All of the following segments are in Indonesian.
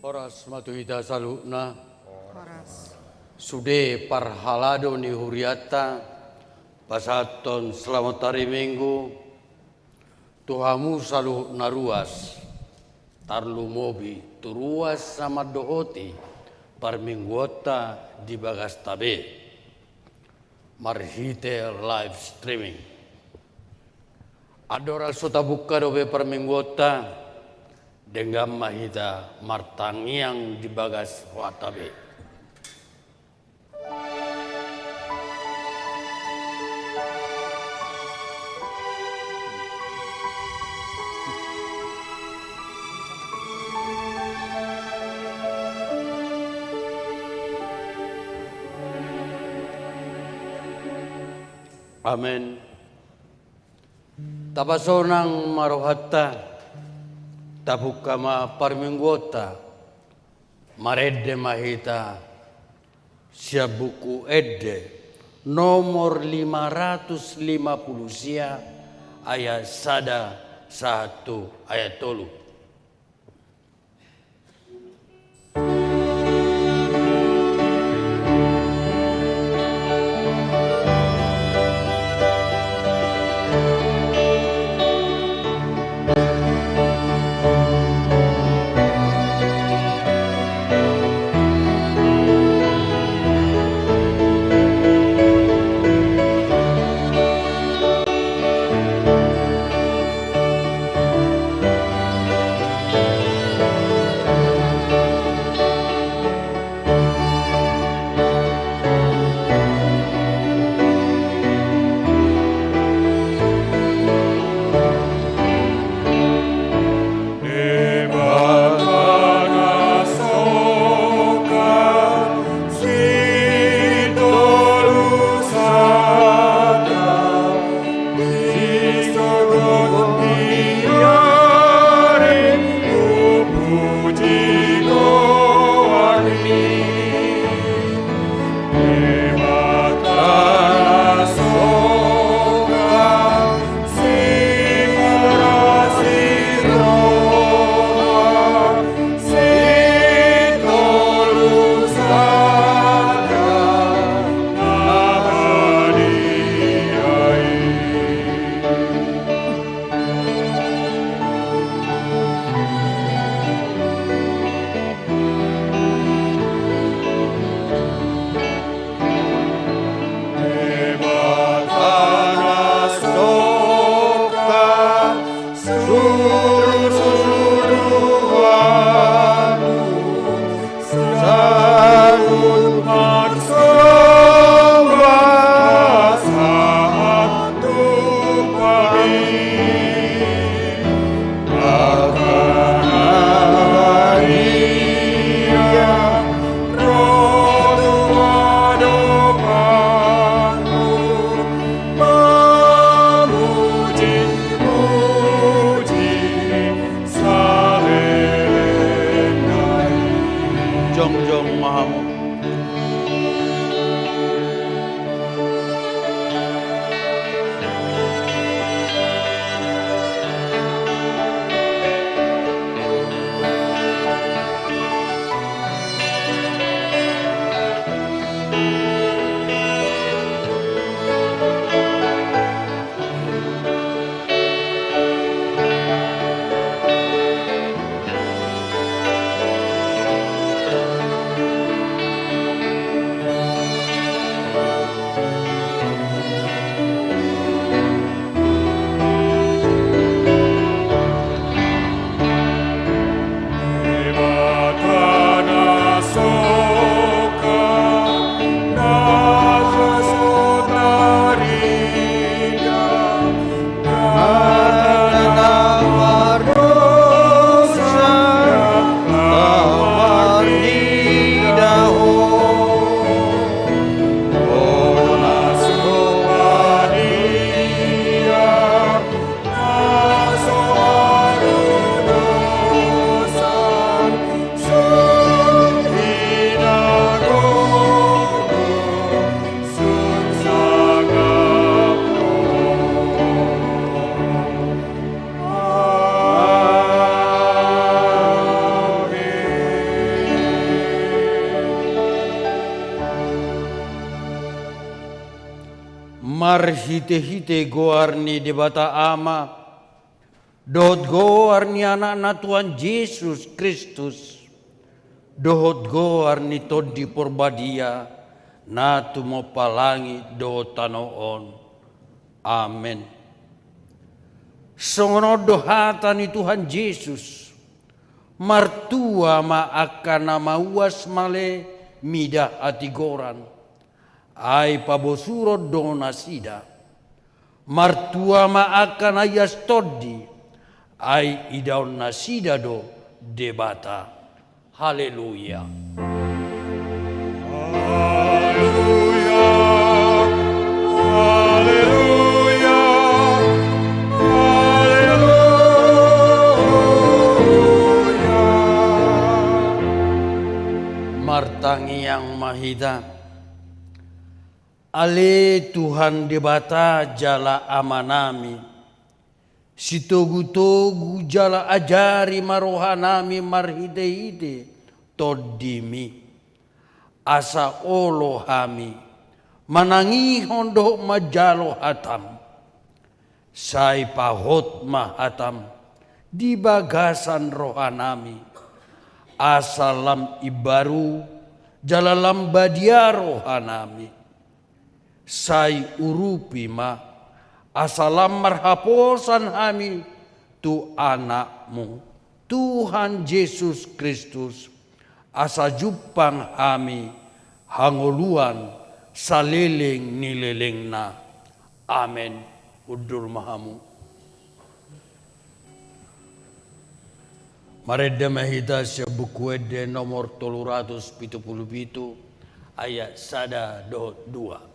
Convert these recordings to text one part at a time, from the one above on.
Horas matuhita salukna. Horas. Sude parhalado ni huriata. Pasaton selamat hari Minggu. Tuhamu salu naruas. Tarlu mobi turuas sama dohoti. Parmingwota di bagas tabe. Marhite live streaming. Adoral sota buka dobe parmingwota. Dengan mahita martangiang di bagas watabe. Amin. Tabasonang marohata. Tabukama parminggota. Maredde mahita. Siabuku edde. Nomor 550 sia. Ayat sada 1 ayat 3. marhite-hite goarni debata ama, dohot goarni anak-anak Tuhan Yesus Kristus, dohot goarni todi porbadia, natu mo palangi dohot tanoon. Amen. Songono dohatani Tuhan Yesus, martua ma akana mauas male mida atigoran. Ai pabosuro dona sida, martua ma akan ayas todi, ai idaun nasida do debata. Haleluya. Haleluya. Haleluya. Haleluya. Martangi yang mahita, ale Tuhan debata jala amanami, sitogu-togu jala ajari marohanami marhide-hide todimi, asa olo hami, manangi hondo majalo hatam, sai pahot mahatam, di bagasan rohanami, asalam ibaru jalalam badia rohanami, sai urupi ma asalam marhaposan hami tu anakmu Tuhan Yesus Kristus, asa jupang hami hangoluan saleleng nilelengna. Amen. Udur mahamu. Mareda mahita sa buku ede nomor 377 ayat 1-2.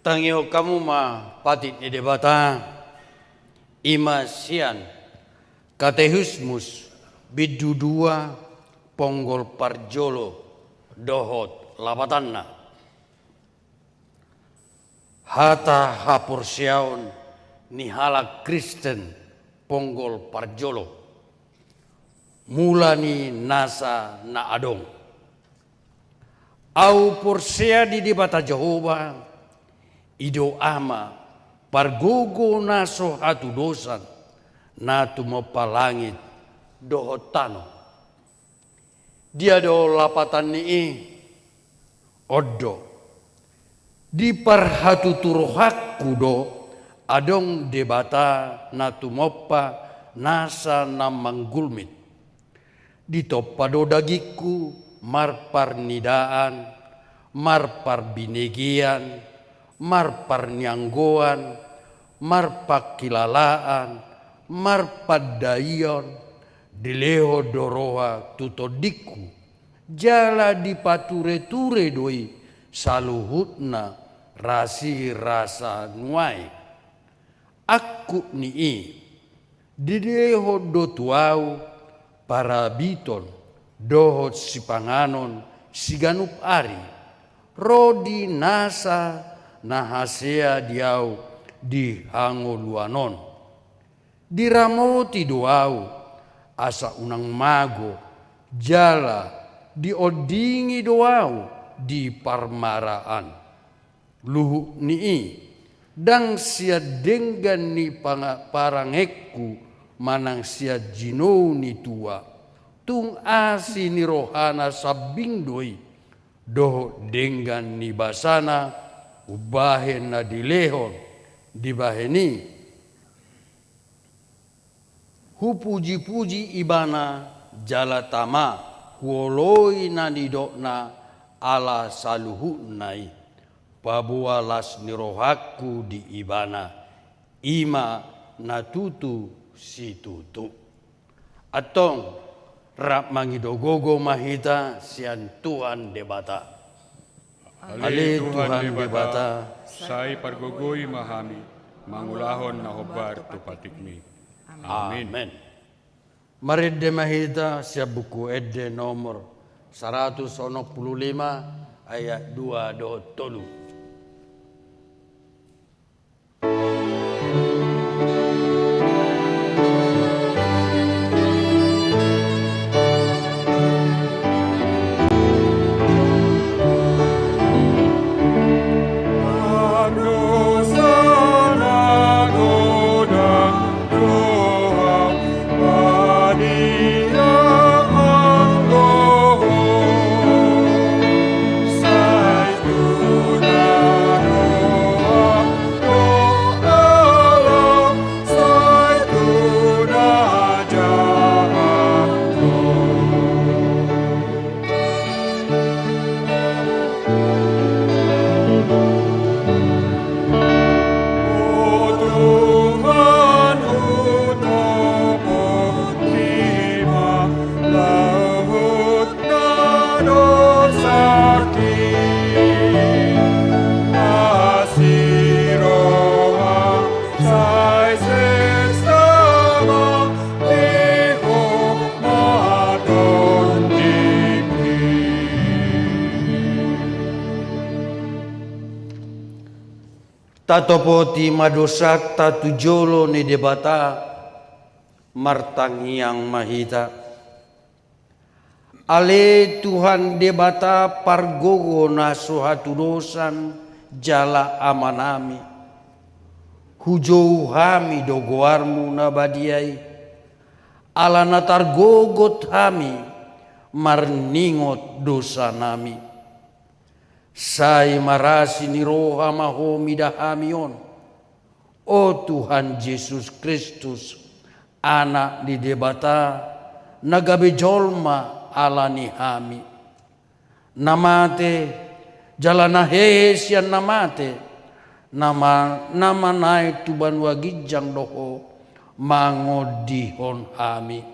Tangio kamu ma patit ni debata imasian katehusmus bidudua ponggol parjolo dohot labatanna hata hapur siaun nihala Kristen ponggol parjolo mulani nasa na adong au porsea di debata Jehova ido ama pargogo naso hatu dosan natu mapalangit dohotano dia do lapatan ni odo di parhatu turohakku do adong debata natu mopa nasa namanggulmit ditopado dagiku marpar nidaan marpar binegian marpar nyanggoan marpak kilalaan marpad dayon dileho doroha tutodiku jala dipature-ture doi saluhutna rasi rasa nuai aku nii dileho do tuau para biton dohot si panganon siganup ari rodi nasa nahasea diau di hangoluanon diramoti doau asa unang mago jala diodingi doau di parmaraan luhu nii dang sia denggan ni parangekku manang sia jinou ni tua tung asi ni rohana sabing doi doh denggan ni basana ubahen na dilehon dibaheni hu puji-puji ibana jala tama huoloi na didokna ala saluhu nai pabualas nirohaku di ibana ima natutu si tutu atong rap mangidogogo mahita sian Tuhan debata ale Tuhan debata Sai pargogoi mahami, mangulahon na hobar tupatikmi. amen. Maridde mahita siya buku edde nomor 165 ayat 2 do tolu. Tatopoti madosak tatu jolo ni debata martangiang mahita. Ale Tuhan debata pargogo na suhatu dosan jala amanami. Hujou hami dogoarmu na badiai. Ala natar gogot hami marningot dosa nami. Sai marasi ni roha mahomi dahamion. O Tuhan Yesus Kristus, anak di debata, nagabe jolma ala ni hami. Namate, jalana hesian namate, nama naik tuban wagijang doho, mangodihon hami.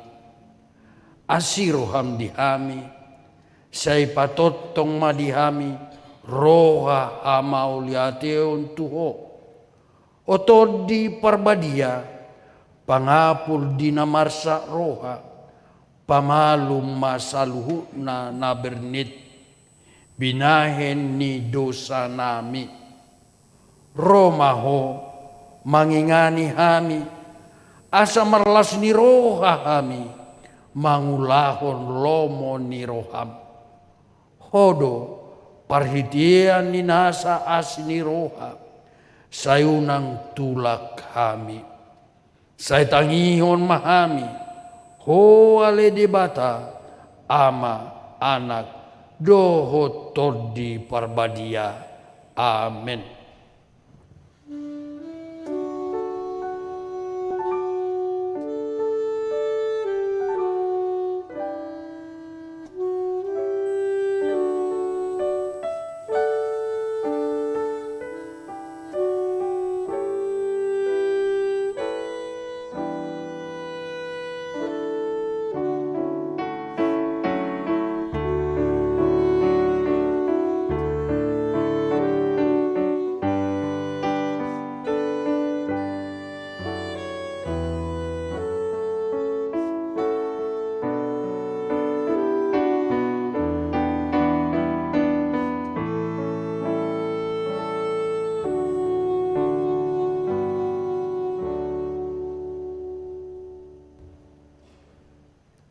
Asiroham dihami, sai patotong madihami, roha amauliateon tuho oto di parbadia pangapul di namarsa roha pamalum masaluhu na nabernit binahen ni dosa nami romaho mangingani hami, asa marlas ni roha hami, mangulahon lomo ni roham. Hodo parhitian ni nasa asni roha, sayunang tulak hami. Saya tangihon mahami, ho ale debata, ama anak doho todi parbadia. Amin.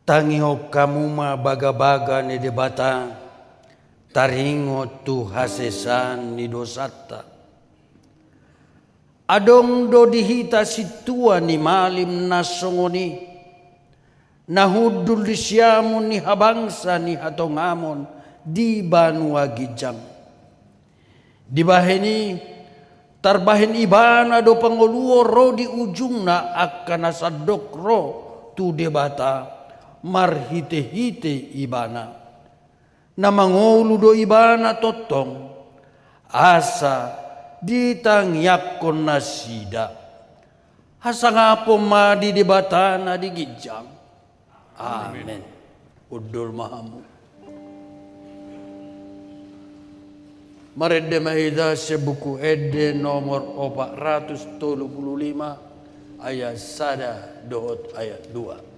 Tangiho kamu ma baga-baga ni debata, taringo tu hasesan ni dosata. Adong do dihita situa ni malim nasongoni, nahudul disyamun ni habangsa ni hatongamon di banua gijang. Dibaheni tarbahen ibana do pangoluo ro di ujungna akan asadok ro tu debata. Marhite-hite ibana na mangolu do ibana totong asa ditangyakon na sida asa ngapo ma di debatana di gijang. Amen. Udol mahamu Marede mahida sebuku ede nomor 435 ayat 1 dohot ayat 2.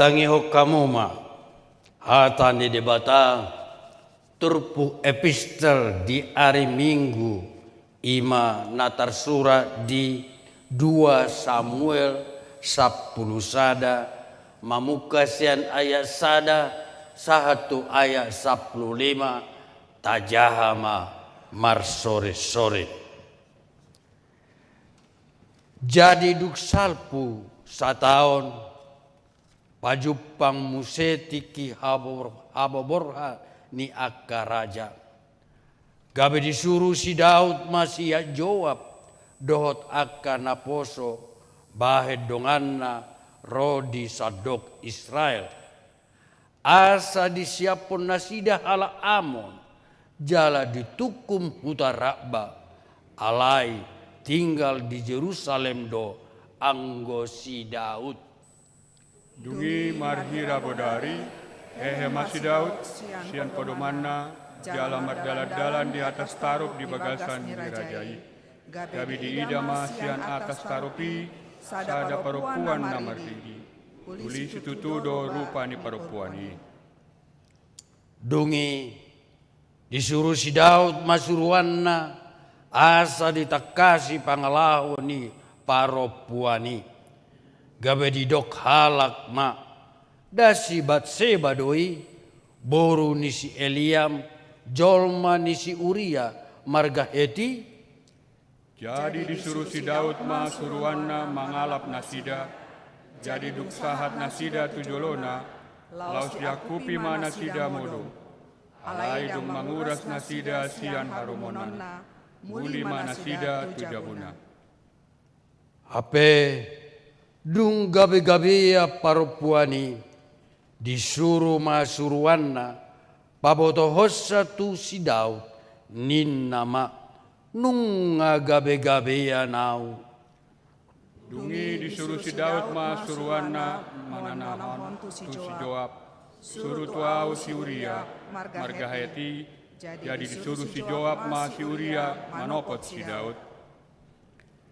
Tangiho kamu ma hatan di debata turpu epistel di hari Minggu ima natar surat di 2 Samuel 10 sada mamukasian ayat sada 1 ayat 15 tajahama mar sore-sore. Jadi duk salpu satahun Pajupang musetiki haboborha ni akka raja. Gabe disuruh si Daud masih jawab dohot akka naposo bahed donganna rodi sadok Israel. Asa disiapun nasida ala Amon jala ditukum hutarabba alai tinggal di Jerusalem do anggo si Daud. Dungi marhira bodari, masih Daud, sian podomanna, jala mardalan di atas tarup di bagasan dirajai. Gabi di idama sian atas tarupi, sada perempuan namar tinggi. Uli situtudo rupa ni perempuan ini. Dungi disuruh si Daud masuruanna asa ditakasi pangalahu ni paropuani. Gabe didok halak ma dasi Batseba doi boru nisi Eliam jolma nisi Uria marga Heti. Jadi disuruh si Daud ma suruanna mangalap nasida. Jadi duksahat nasida tujolona laus diakupi ma nasida modo. Alai dung manguras nasida sian harumonan. Muli ma nasida tujabuna. Ape dung gabe-gabe ya paropuani disuruh masuruanna paboto hossa tu si Daud nin nama nunga gabe-gabe ya nau. Dungi disuruh si Daud ma suruanna mananamon tu si Joab. Suruh tuau si Uria marga Heti. Jadi disuruh si Joab ma si Uria manopot si Daud.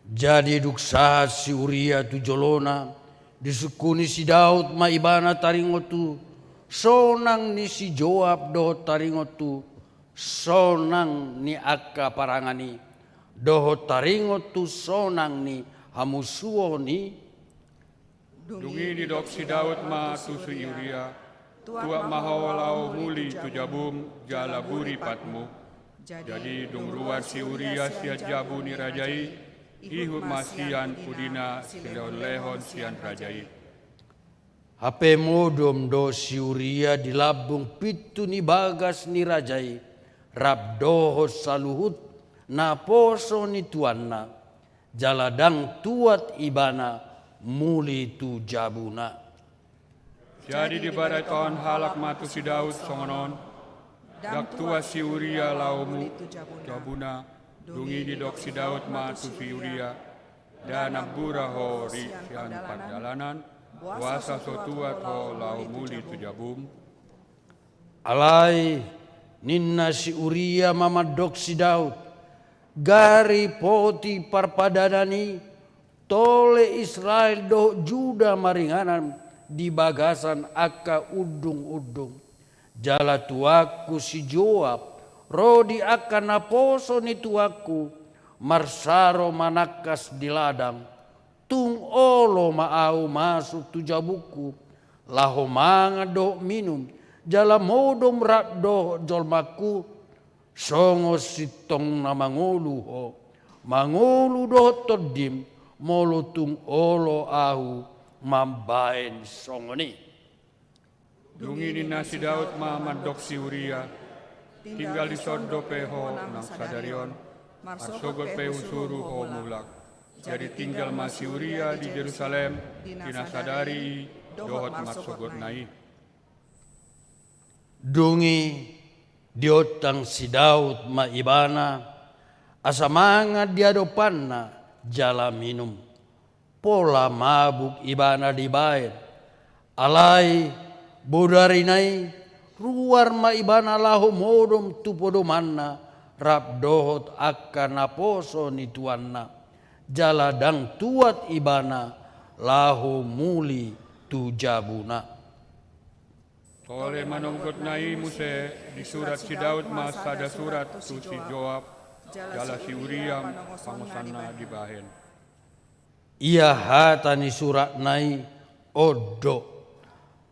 Jadi duksa si Uria tu jolona disukuni si Daud ma ibana taringotu sonang ni si Joab do taringotu sonang ni akka parangani doho taringotu sonang ni hamusuo ni. Dungi di dok si Daud ma tu si Uria tua mahawalau muli tu jabum jala buri patmu. Jadi dung ruar si Uria sia jabu ni rajai ihut masian pudina silaun lehon sian rajai. Hape modom do si Uria di labung pitu ni bagas ni rajai rabdoho saluhut na poso ni tuanna jaladang tuat ibana muli tu jabuna. Jadi di barai tahun halak matu si Daud songonon dak tua si Uria laumu jabuna. Dungi di dok si Daud ma tu si Uria dan abura ho ri sian perjalanan wasa sotuat ho lau muli tu jabum. Alai ninna si Uria mamadok si Daud gari poti parpadanani tole Israel do Juda maringanan di bagasan akka udung-udung jala tuaku si Joab rodi akan naposo ni tuaku marsaro manakas di ladang tung olo maau masuk tu jabuku laho manga do minum jala modom rat do jolmaku songo sitong na mangulu ho mangulu do todim molo tung olo au mambaen songoni. Dungi ni nasi Daud ma mandok si Uria tinggal di sodo peho nang sadarion marsogot pe usuru ho mulak. Jadi tinggal masih Uria di Jerusalem dinasadari dohot marsogot nai. Dungi diotang si Daud ma ibana asamanga diadopanna jala minum pola mabuk ibana dibain alai bodarinai ruar ma ibana lahu modom tu podomanna rab dohot akan naposo ni tuanna jaladang tuat ibana lahu muli tu jabuna. Oleh manonggot nai muse di surat si Daud mas ada surat tu si Joab jala si Uria pangusanna dibahen. Ia hatani surat nai odo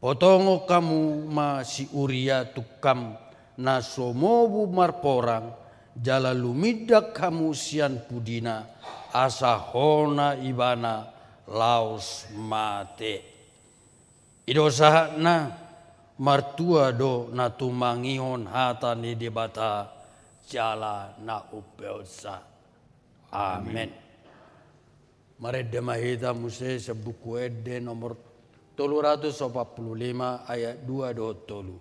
potongo kamu ma si Uria tukam na somobu marporang jala lumidak kamu sian pudina asahona ibana laos mate. Ido sahana martua do na tumangion hata ni debata jala na upeosa. Amen. Marede mahita muse sebuku ede nomor 345 ayat 2 do tolu.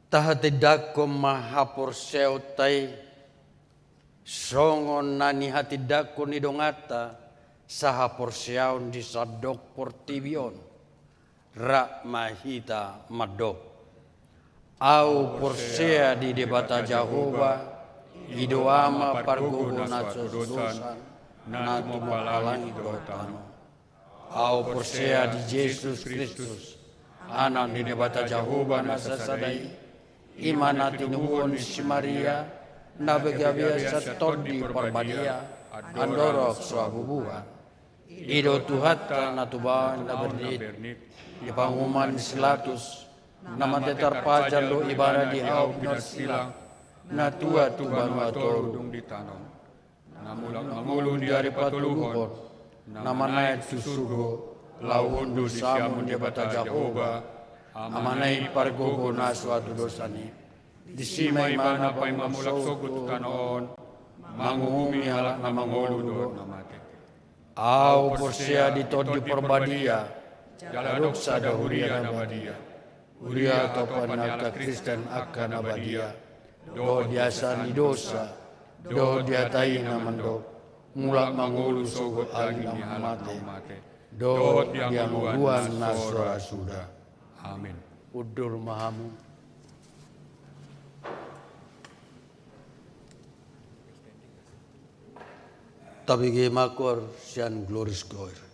Tahatidak ko mahapor seutai songon nani hatidak ko ni dongata sahapor seaun di sadok portibion rak mahita madok au porsea di debata Jehova idoama pargogo naso dosan natu mapalangi dotano au porsea di Yesus Kristus anak di debata Jehova nasa sadai imana tinuhon si Maria nabegavia saton di parbadia andorok suabubuhan ido tuhata natubawan na bernit ipanguman silatus naman tetarpajan lo ibara di au silang natua tuban wator di tanon. namulun dari patuluhon namanay susugo lauhundu di siamun di bata Jehova amanay pargogo na suatu dosani disimay mana pa'y mamulaksogot kanoon mangungumi halak na manguludo au porsia dito di porbadia jaladok sa dahuria na badia uria topan nagka Kristen akan na badia do diasa ni dosa do diatay na mandok mulak mangulu sogot agi na mate do diangguan na sudah. Amin. Udur mahamu. Tabigi makor sian gloris goir.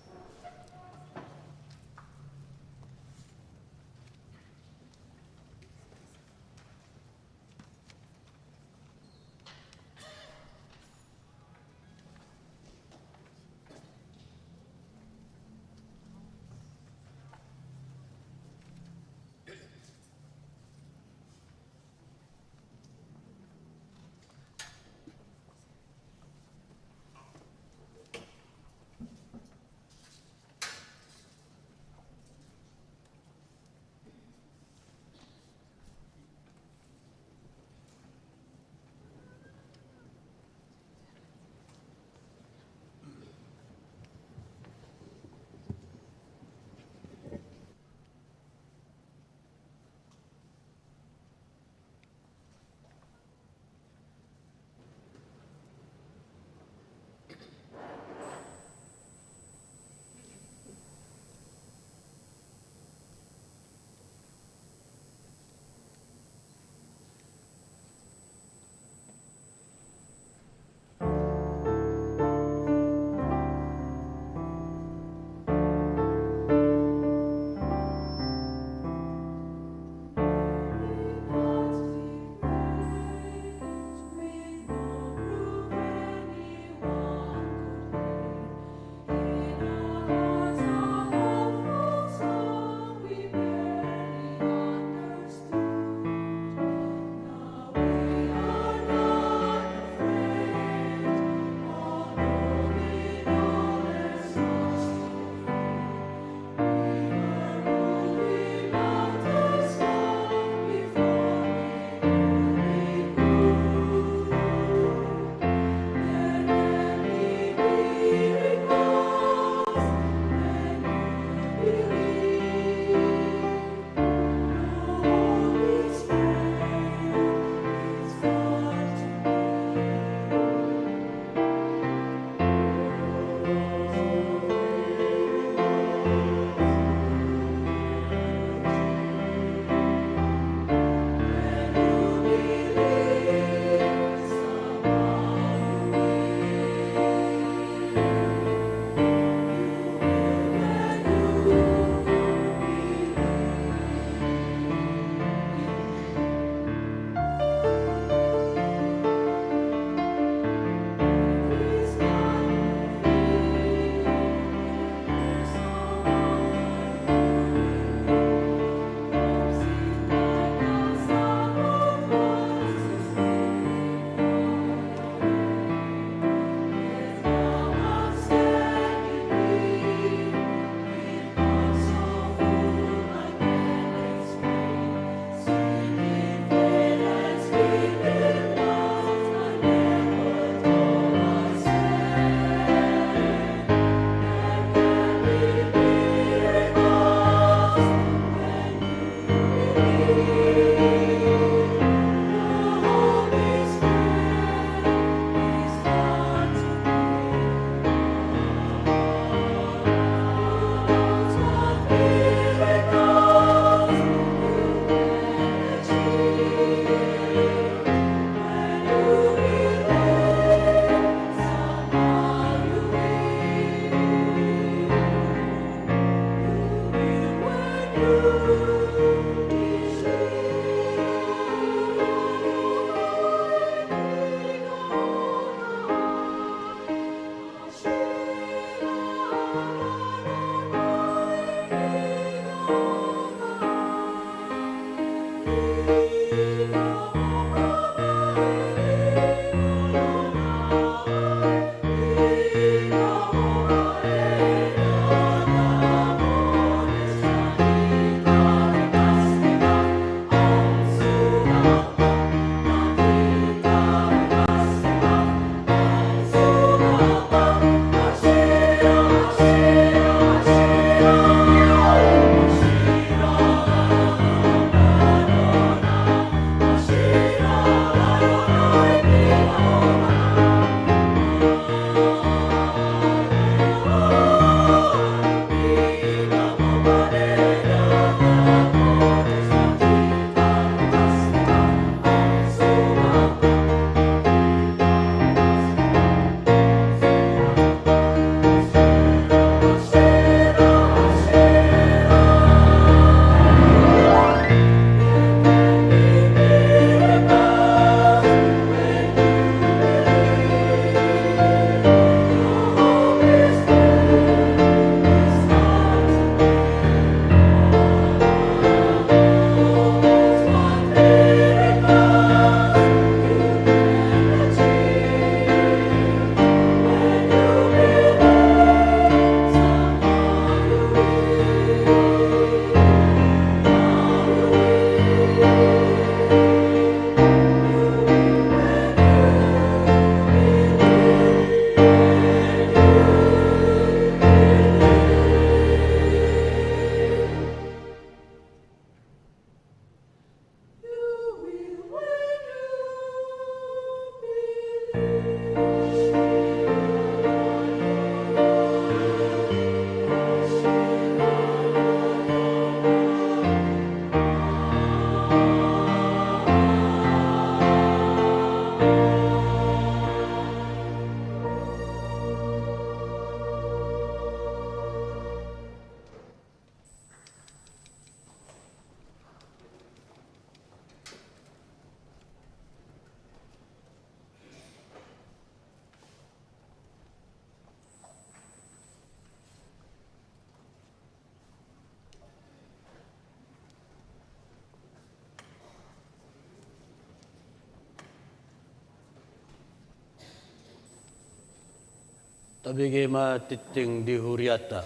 Tabigi matiting di Huriata.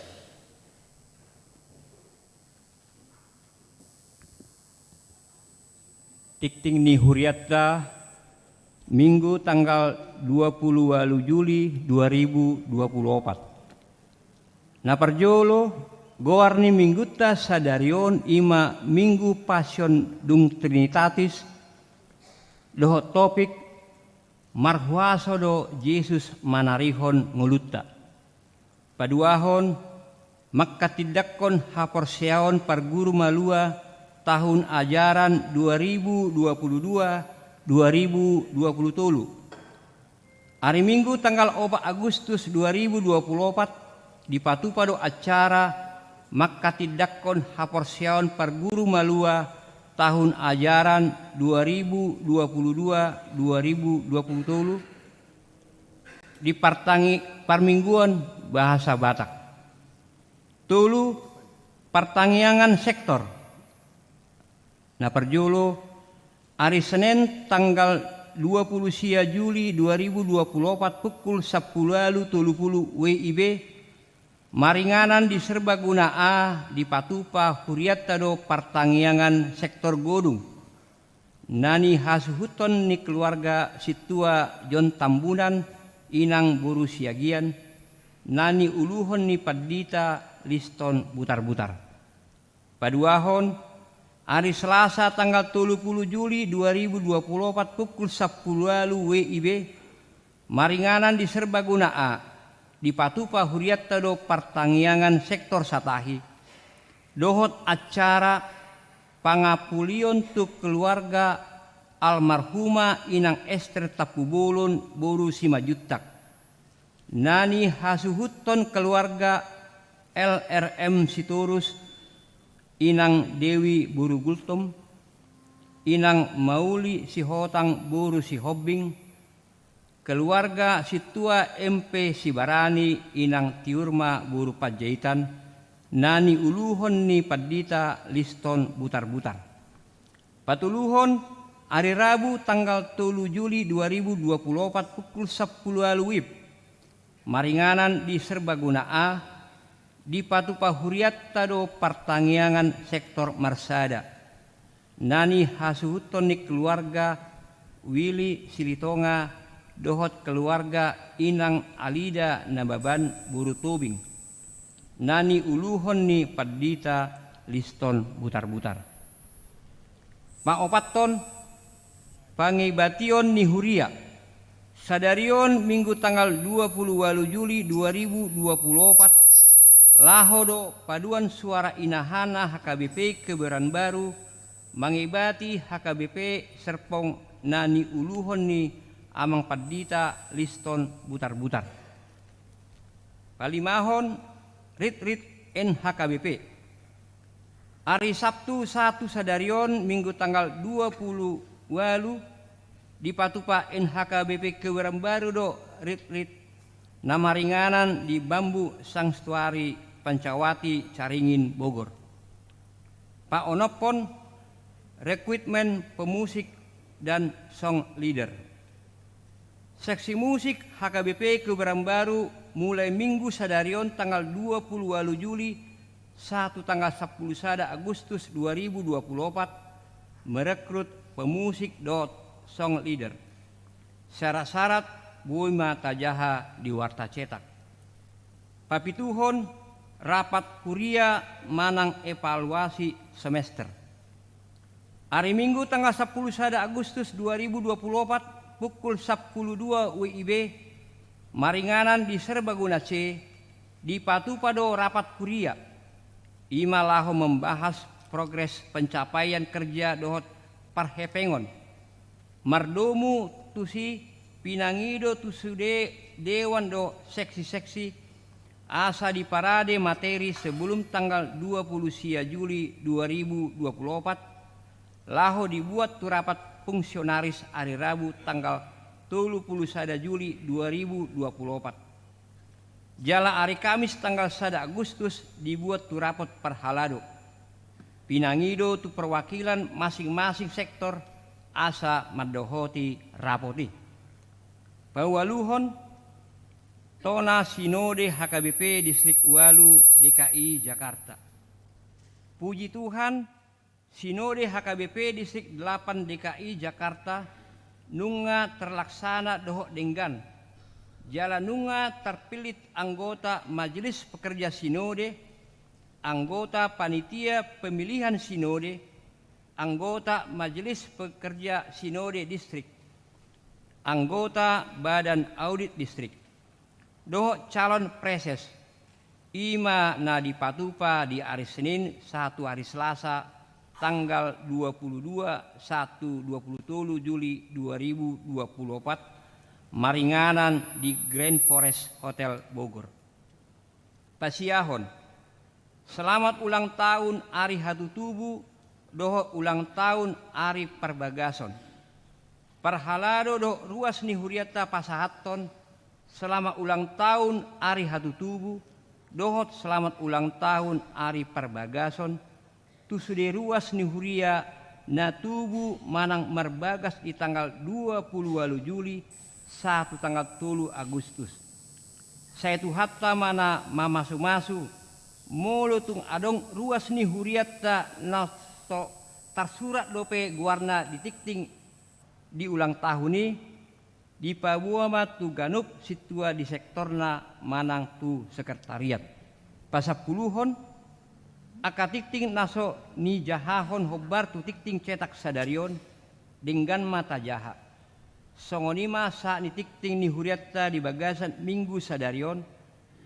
Tikting ni Huriata, Minggu tanggal 20 Juli 2024. Naparjolo, goarni mingguta sadarion ima Minggu Passion dung Trinitatis, doho topik marhuaso do Yesus manarihon ngulutta. Paduahon, makkatidakkon haporseaon parguru malua tahun ajaran 2022-2023. Hari Minggu tanggal 4 Agustus 2024 dipatupado acara makkatidakkon haporseaon parguru malua tahun ajaran 2022-2023 di parmingguan bahasa Batak. Tulu pertanian sektor. Naparjolo hari Senin tanggal 20 Juli 2024 pukul 10.30 WIB maringanan di Serbaguna A di Patupa Huriata do pertanian sektor Godung. Nani hasuhuton ni keluarga situa Jon Tambunan inang buru siagian. Nani uluhon ni Padita liston butar-butar. Paduahon hari Selasa tanggal 30 Juli 2024 pukul 10.00 WIB maringanan di Serbaguna A di Patupa Huriata do pertanian sektor Satahi dohot acara pangapulion tu keluarga almarhumah inang Esther Tapubolon boru Simajutak. Nani hasuhuton keluarga LRM Sitorus inang Dewi Buru Gultom, inang Mauli Sihotang Buru Sihobbing, keluarga situa MP Sibarani inang Tiurma Buru Pajaitan, nani uluhon ni Padita liston butar-butar. Patuluhon hari Rabu tanggal 3 Juli 2024 pukul 10.00 WIB maringanan di Serbaguna A di Patupa Huriata do pertanian sektor Marsada. Nani hasuhuton ni keluarga Willy Silitonga dohot keluarga inang Alida Nababan Buru Tobing. Nani uluhon ni Padita liston butar-butar. Maopaton pangibation ni Huria sadarion Minggu tanggal 20 Juli 2024 lahodo paduan suara inahana HKBP Kebayoran Baru mangibati HKBP Serpong nani uluhon ni amang Padita liston butar-butar. Palimahon rit NHKBP hari Sabtu 1 sadarion Minggu tanggal 20 Walu di Patupa NHKBP Kebayoran Baru do rit namaringanan di Bambu Sangstuari Pancawati Caringin Bogor. Pak Onopon rekrutmen pemusik dan song leader. Seksi musik HKBP Kebayoran Baru mulai Minggu sadarion tanggal 20 Juli 1 tanggal 10 sada Agustus 2024 merekrut pemusik song leader. Syarat-syarat bui mata jaha di warta cetak. Papituhon rapat kuria manang evaluasi semester. Hari Minggu tanggal 10 sada Agustus 2024 pukul 10.02 WIB maringanan di Serbaguna C di Patupado rapat kuria. Imalaho membahas progres pencapaian kerja dohot parhepengon. Mardomu tusi pinangido tusude dewan do seksi-seksi asa di parade materi sebelum tanggal 20 Juli 2024 laho dibuat tu rapat fungsionaris hari Rabu tanggal 30 Juli 2024. Jala hari Kamis tanggal 1 Agustus dibuat tu rapat perhalado. Pinangido tu perwakilan masing-masing sektor asa madohoti rapoti. Pawaluhon Tona Sinode HKBP Distrik Walu DKI Jakarta. Puji Tuhan, Sinode HKBP Distrik 8 DKI Jakarta nunga terlaksana dohok denggan. Jala nunga terpilih anggota Majelis Pekerja Sinode, anggota Panitia Pemilihan Sinode, anggota Majelis Pekerja Sinode Distrik, anggota Badan Audit Distrik, dohok calon preses, ima na dipatupa di hari Senin 1 hari Selasa tanggal 22 Juli 2024 maringanan di Grand Forest Hotel Bogor. Pasiahon, selamat ulang tahun Ari Hatutubu, doho ulang tahun Ari Perbagason. Parhalado do ruas ni huriata pasahaton, selamat ulang tahun Ari Hatutubu, dohot selamat ulang tahun Ari Perbagason. Tusude ruas ni huria na tubu manang merbagas di tanggal 20 Juli 1 tanggal 3 Agustus. Saya tu hatta mana mamasu-masu mulutung adong ruas ni huriata nasto tersurat dope guarna ditikting di ulang tahun ni di pabuama tu ganup situa di sektorna manang tu sekretariat. Pasapuluhon akatikting naso ni jahahon hobar tu tikting cetak sadarion dengan mata jaha. Songonima saat ni tikting ni huriata di bagasan minggu sadarion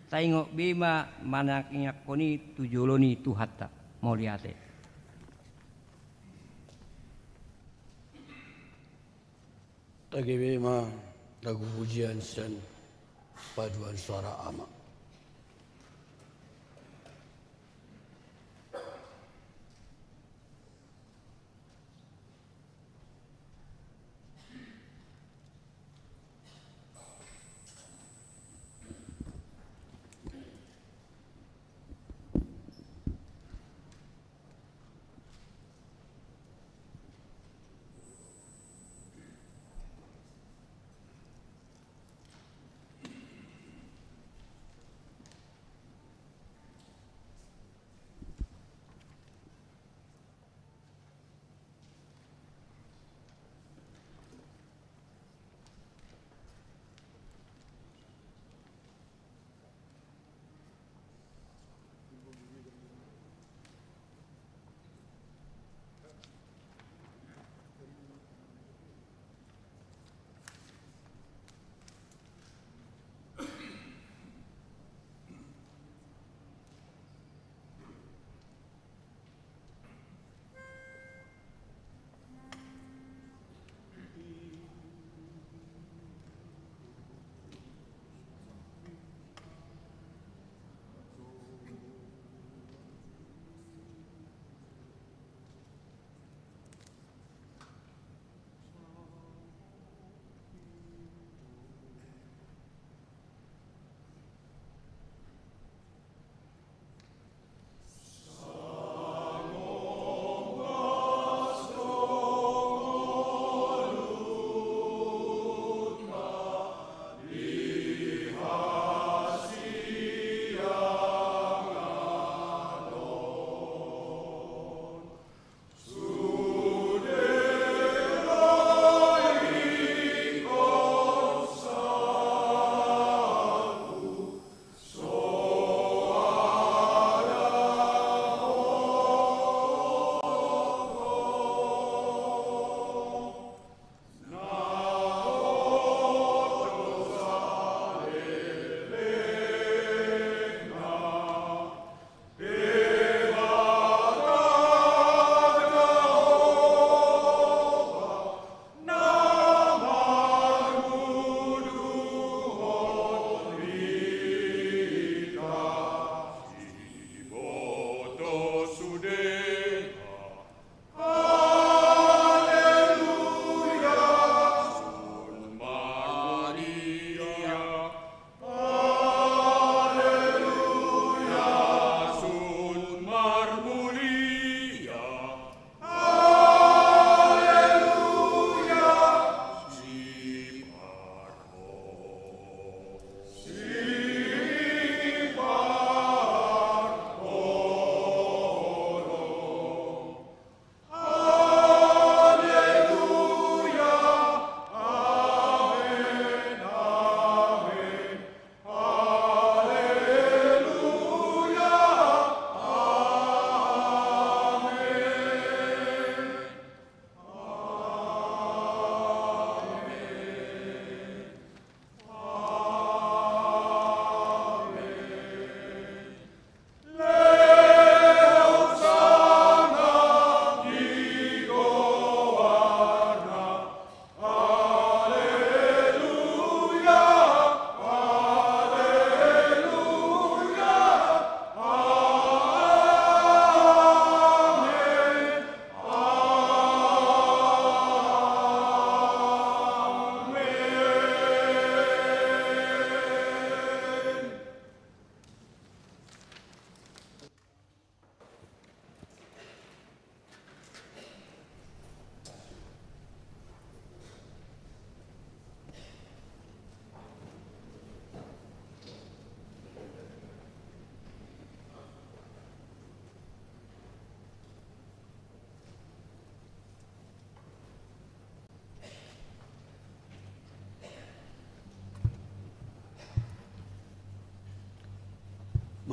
taingo bema manaknya koni tujoloni tu hatta moliate. Tagi bema lagu pujian sen paduan suara ama.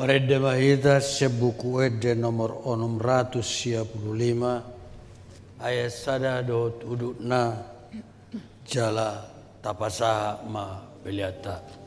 Marede mahita sebuku ede nomor 655 ayat sada dot udukna jala tapasaha ma beliata.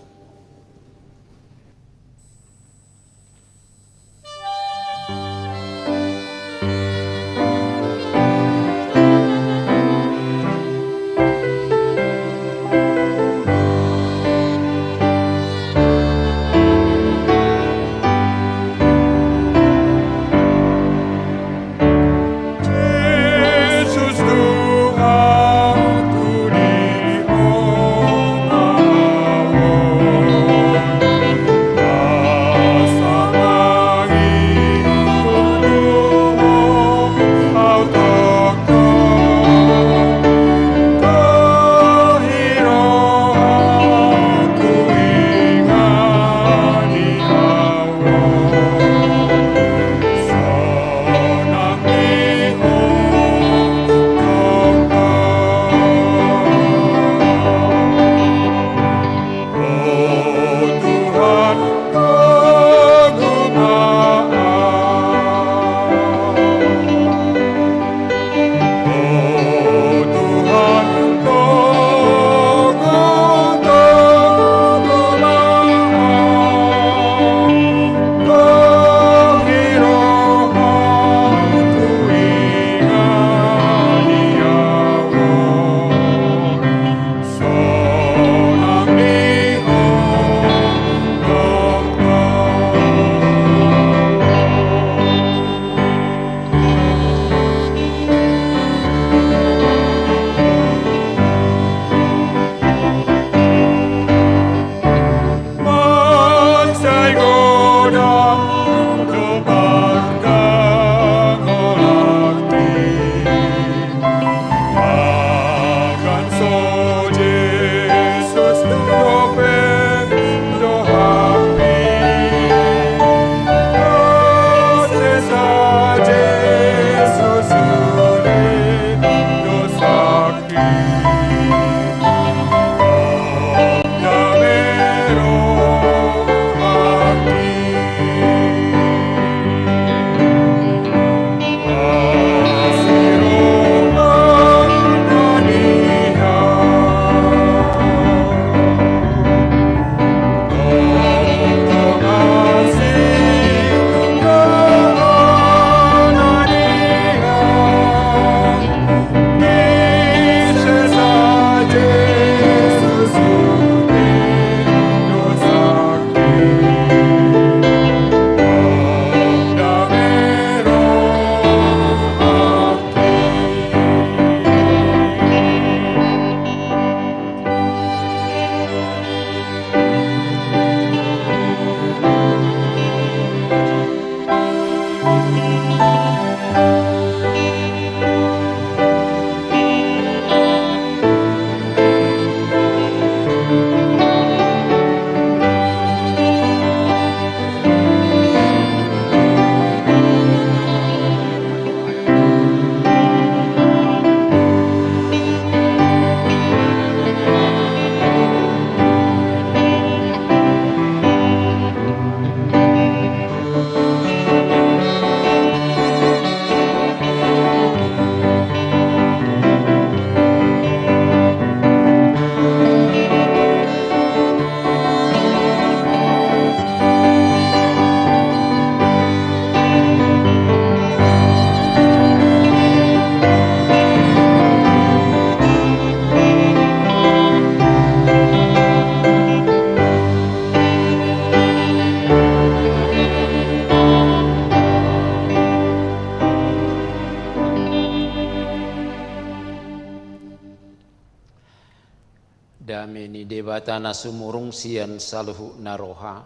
Dameni debatana sumurung sian saluhu naroha.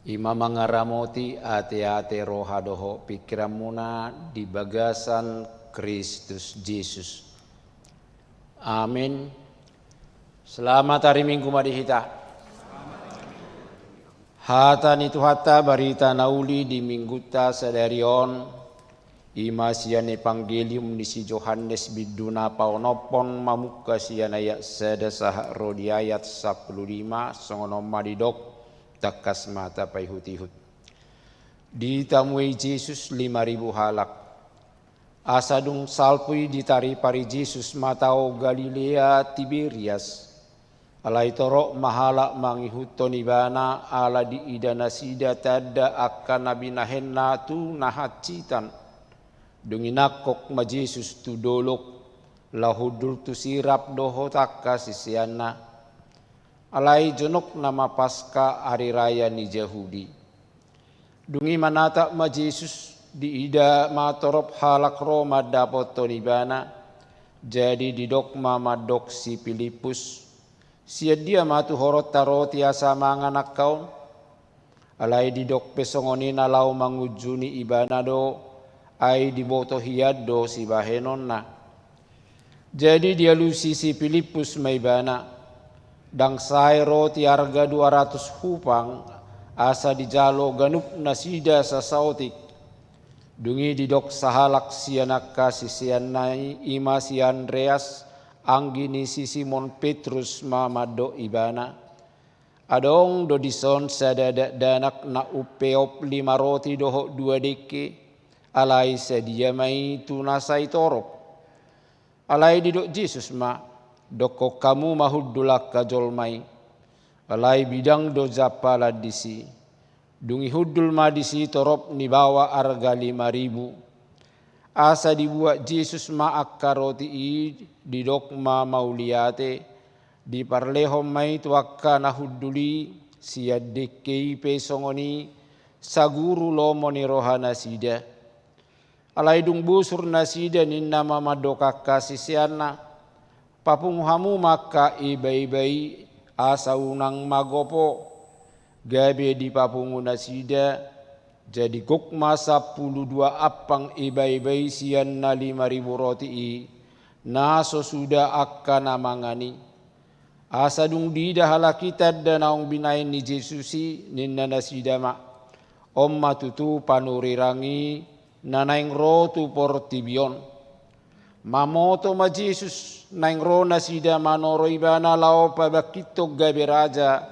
Ima mangaramoti ate-ate roha doho pikiramuna di bagasan Kristus Yesus. Amin. Selamat hari Minggu madihita. Hata nitu hata barita nauli di mingguta sadarion. Ima sian evangelium nisi Yohanes biduna paonopon mamuka sian ayat sedasah rodi ayat 15 songono madidok takas mata pay hutihut. Ditamui Jesus 5.000 halak. Asa dung salpuy ditari pari Jesus matao Galilea Tiberias. Alay toro mahala mangihuton ibana ala di idana sida tada akan nabinahen natu nahacitan. Dunginakok ma Jesus tu dolok lahudul tu sirap doho takka sisiana. Alay jonok nama Paskah hari raya ni Yahudi. Dungi manata ma Jesus di ida matorop halak Roma dapot tonibana. Jadi didok mamadok si Filipus. Sia dia matu horot taroti asa manganak kaon. Alay didok pesongoni nalau mangujuni ibana do. Ay diboto hiad do si bahenon na. Jadi dia lusi si Filipus may bana. Dang say roti harga 200 hupang asa dijalo ganup na sida sa sautik. Dungi didok sahalak sianak kasisian nai ima si Andreas anggini si Simon Petrus mamado ibana. Adong do dison sadada danak na upeop 5 roti doho 2 deke. Alay sedia mai tunasay torop. Alay didok Jesus ma doko kamu mahudulak kajol mai. Alay bidang do zapala disi. Dungi hudul ma disi torop ni bawa harga 5.000. Asa dibuat Jesus ma akaroti i didok ma mauliate. Di parlehom mai tuakka na huduli siadekei pesongoni saguru lomo ni rohana sida. Alay dung busur nasida ninna mamadoka kasisiana. Papunghamu maka ibai-bai asa unang magopo. Gabe di papungu nasida. Jadi gokma 12 apang ibai-bai sian na 5.000 roti i. Naso sudah akan namangani. Asa dung dida halakitad dan naong binain ni Jesusi ninna nasida ma. Omma tutu panurirangi. Nanaing ro tu portibion. Mamoto ma Jesus naing ro na sida manoro ibana lao pabakito gabe raja.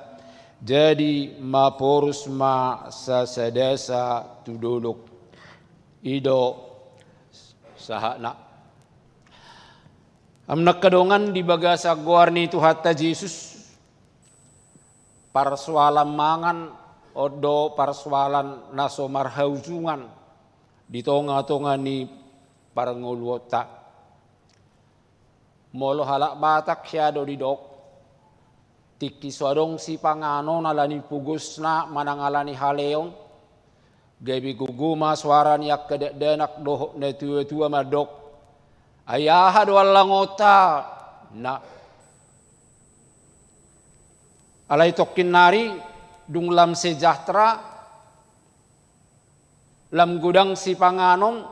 Jadi maporus ma sa sadasa tuduluk. Ido sahana. Amnak kadongan di bagasa guarni tu hatta Jesus. Parsualan mangan odo parsualan naso marhauzungan. Di tonga-tonga ni parangulwota. Molo halak batak syado di dok. Tiki swadong si pangano nalani pugos na manangalani haleong. Gabi guguma suara niyak kedek-denak dohok na tua-tua madok. Ayaha doang langota na. Alay tokin nari dung lam sejahtera. Lam gudang si panganon,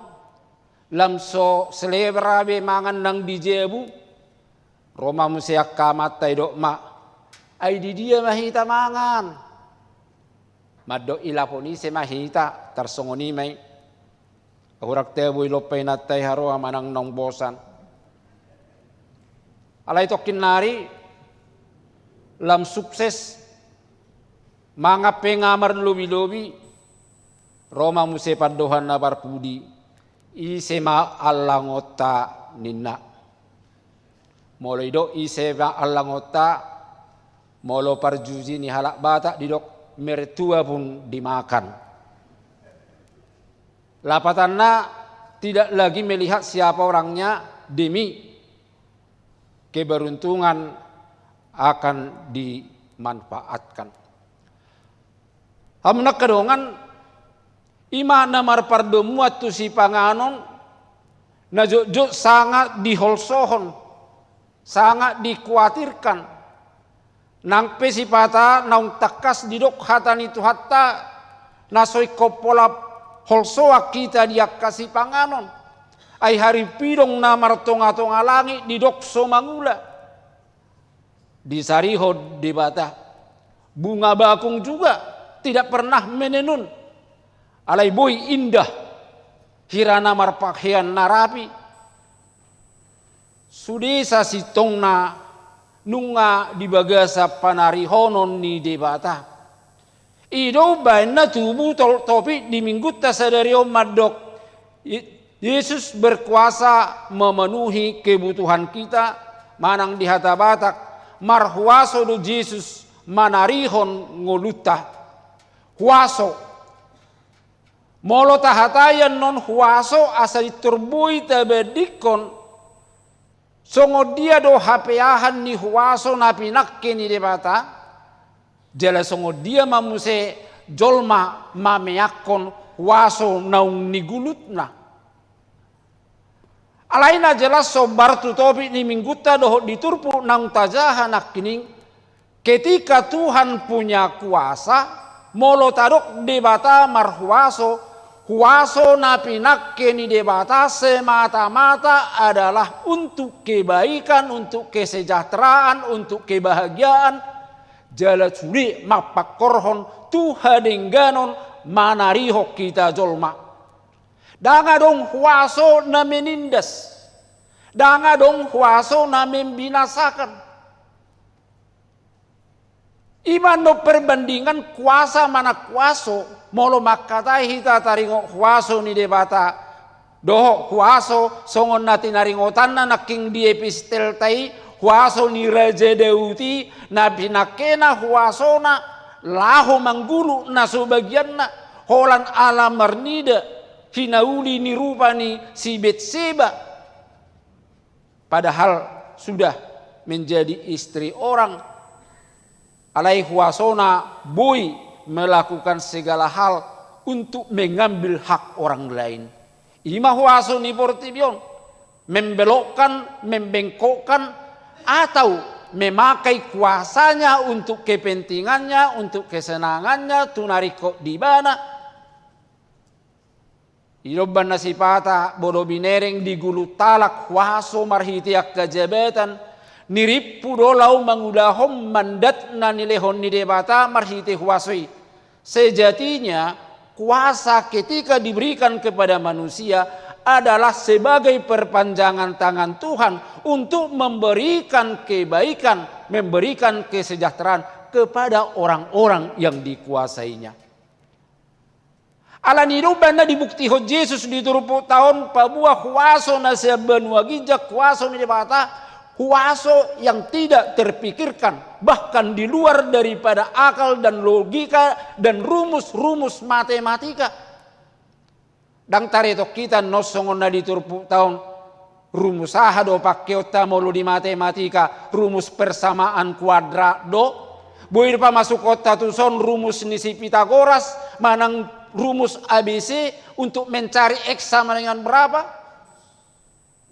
lam so selebrabe mangan nang dijebu, Roma musiak kamat tay dok ma, ay di dia mahita mangan. Maddo ilaponi se mahita, tarsongoni may, hurak tebo ilopay natay haro manang nong bosan. Alay tokin nari, lam sukses, mga pengamar lobi-lobi, Roma muse padohan na barpudi isema allangota ninna. Molo ido isema allangota molo parjuzi ni halak bata didok mertua pun dimakan. Lapatanna tidak lagi melihat siapa orangnya demi keberuntungan akan dimanfaatkan. Hamnak kedongan ima namar pardomuat tu si panganon na jok sangat diholsohon, sangat dikhawatirkan. Nang pesipata naung takas didok hatan itu hatta nasoy kopola holsoa kita dia kasih panganon. Ay hari pidong namar tonga-tonga langit didok somangula. Disariho di bata. Bunga bakung juga tidak pernah menenun. Alay boy indah hirana marpakhian narapi sudesa sitongna nunga di bagasa panarihonon ni debata Ido na tubuh topi di minggu tasadari madok. Yesus berkuasa memenuhi kebutuhan kita. Manang di hata batak. Marhuaso do Yesus manarihon ngoluta. Huaso. Molo tahatayan non huaso asa diturbui tabedikon. Songo dia do hapeahan ni huaso na pinakke ni debata. Jala songo dia mamuse jolma mameakon waso naung nigulutna. Alaina jelas so bartu topi ni mingguta doho diturpu naung tajaha nak kining. Ketika Tuhan punya kuasa, molo tadok debata marhuaso, huaso na pinakke ni debata semata-mata adalah untuk kebaikan, untuk kesejahteraan, untuk kebahagiaan. Jala suri mapakorhon Tuhan dengganon manariho kita jolma. Danga dong huaso na menindas. Danga dong huaso na membinasakan. Iman no perbandingan kuasa mana kuaso. Molo makatai hita taringo huaso ni debata. Doho huaso songon nati naringotan na naking di epistel tai. Huaso ni Raja Dauti na pinakena huaso na laho manggulu na sebagian na holan ala marnida hinauli ni rupa ni si Betseba. Padahal sudah menjadi istri orang. Alai huaso na boy melakukan segala hal untuk mengambil hak orang lain. Ima huaso ni portibion membelokkan, membengkokkan atau memakai kuasanya untuk kepentingannya, untuk kesenangannya, tunariko di mana. Iloban nasipata bodo binereng di gulu talak huaso marhitiak kejabatan niripu dolau mangudahom mandat na nilehon ni debata marhiti huasoi. Sejatinya kuasa ketika diberikan kepada manusia adalah sebagai perpanjangan tangan Tuhan untuk memberikan kebaikan, memberikan kesejahteraan kepada orang-orang yang dikuasainya. Ala nirubana dibukti ho Yesus diturupu tahun pabuah huaso na sebenua gijak huaso ni debata huaso yang tidak terpikirkan bahkan di luar daripada akal dan logika dan rumus-rumus matematika. Dang tareto kita nosongon na diturpu tahun rumus aha do pakkeota molo di matematika rumus persamaan kuadrat do boy pa masuk kota tuson rumus ni si Pitagoras manang rumus ABC untuk mencari X sama dengan berapa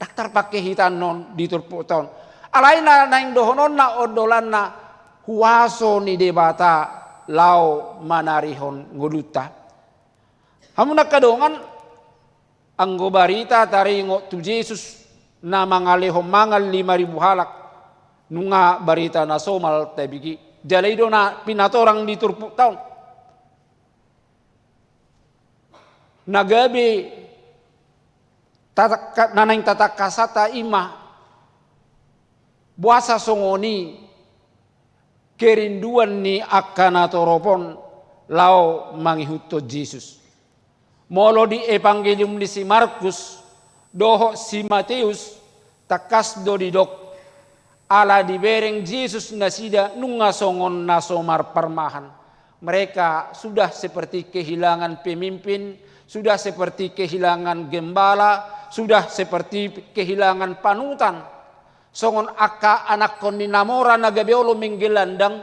daktar pakai hitan non diturpu tahun alaina naing dohonon na odolan na huaso ni debata lau manarihon nguluta hamuna kadongan anggo barita taringo tu Yesus na mangalehom mangal 5.000 halak nunga barita na somal tabigi jalaido na pinatorang diturpu taon nagabi nanaing tatak kasata ima buasa songoni kerinduan ni akana toropon lao mangihutto Yesus. Molo di Evangelium di si Markus, doho si Matius, takas do di dok, ala di bereng Yesus nasida nunga songon nasomar permahan. Mereka sudah seperti kehilangan pemimpin, sudah seperti kehilangan gembala, sudah seperti kehilangan panutan. Songon aka anak koni namora nagabe olo menggelandang,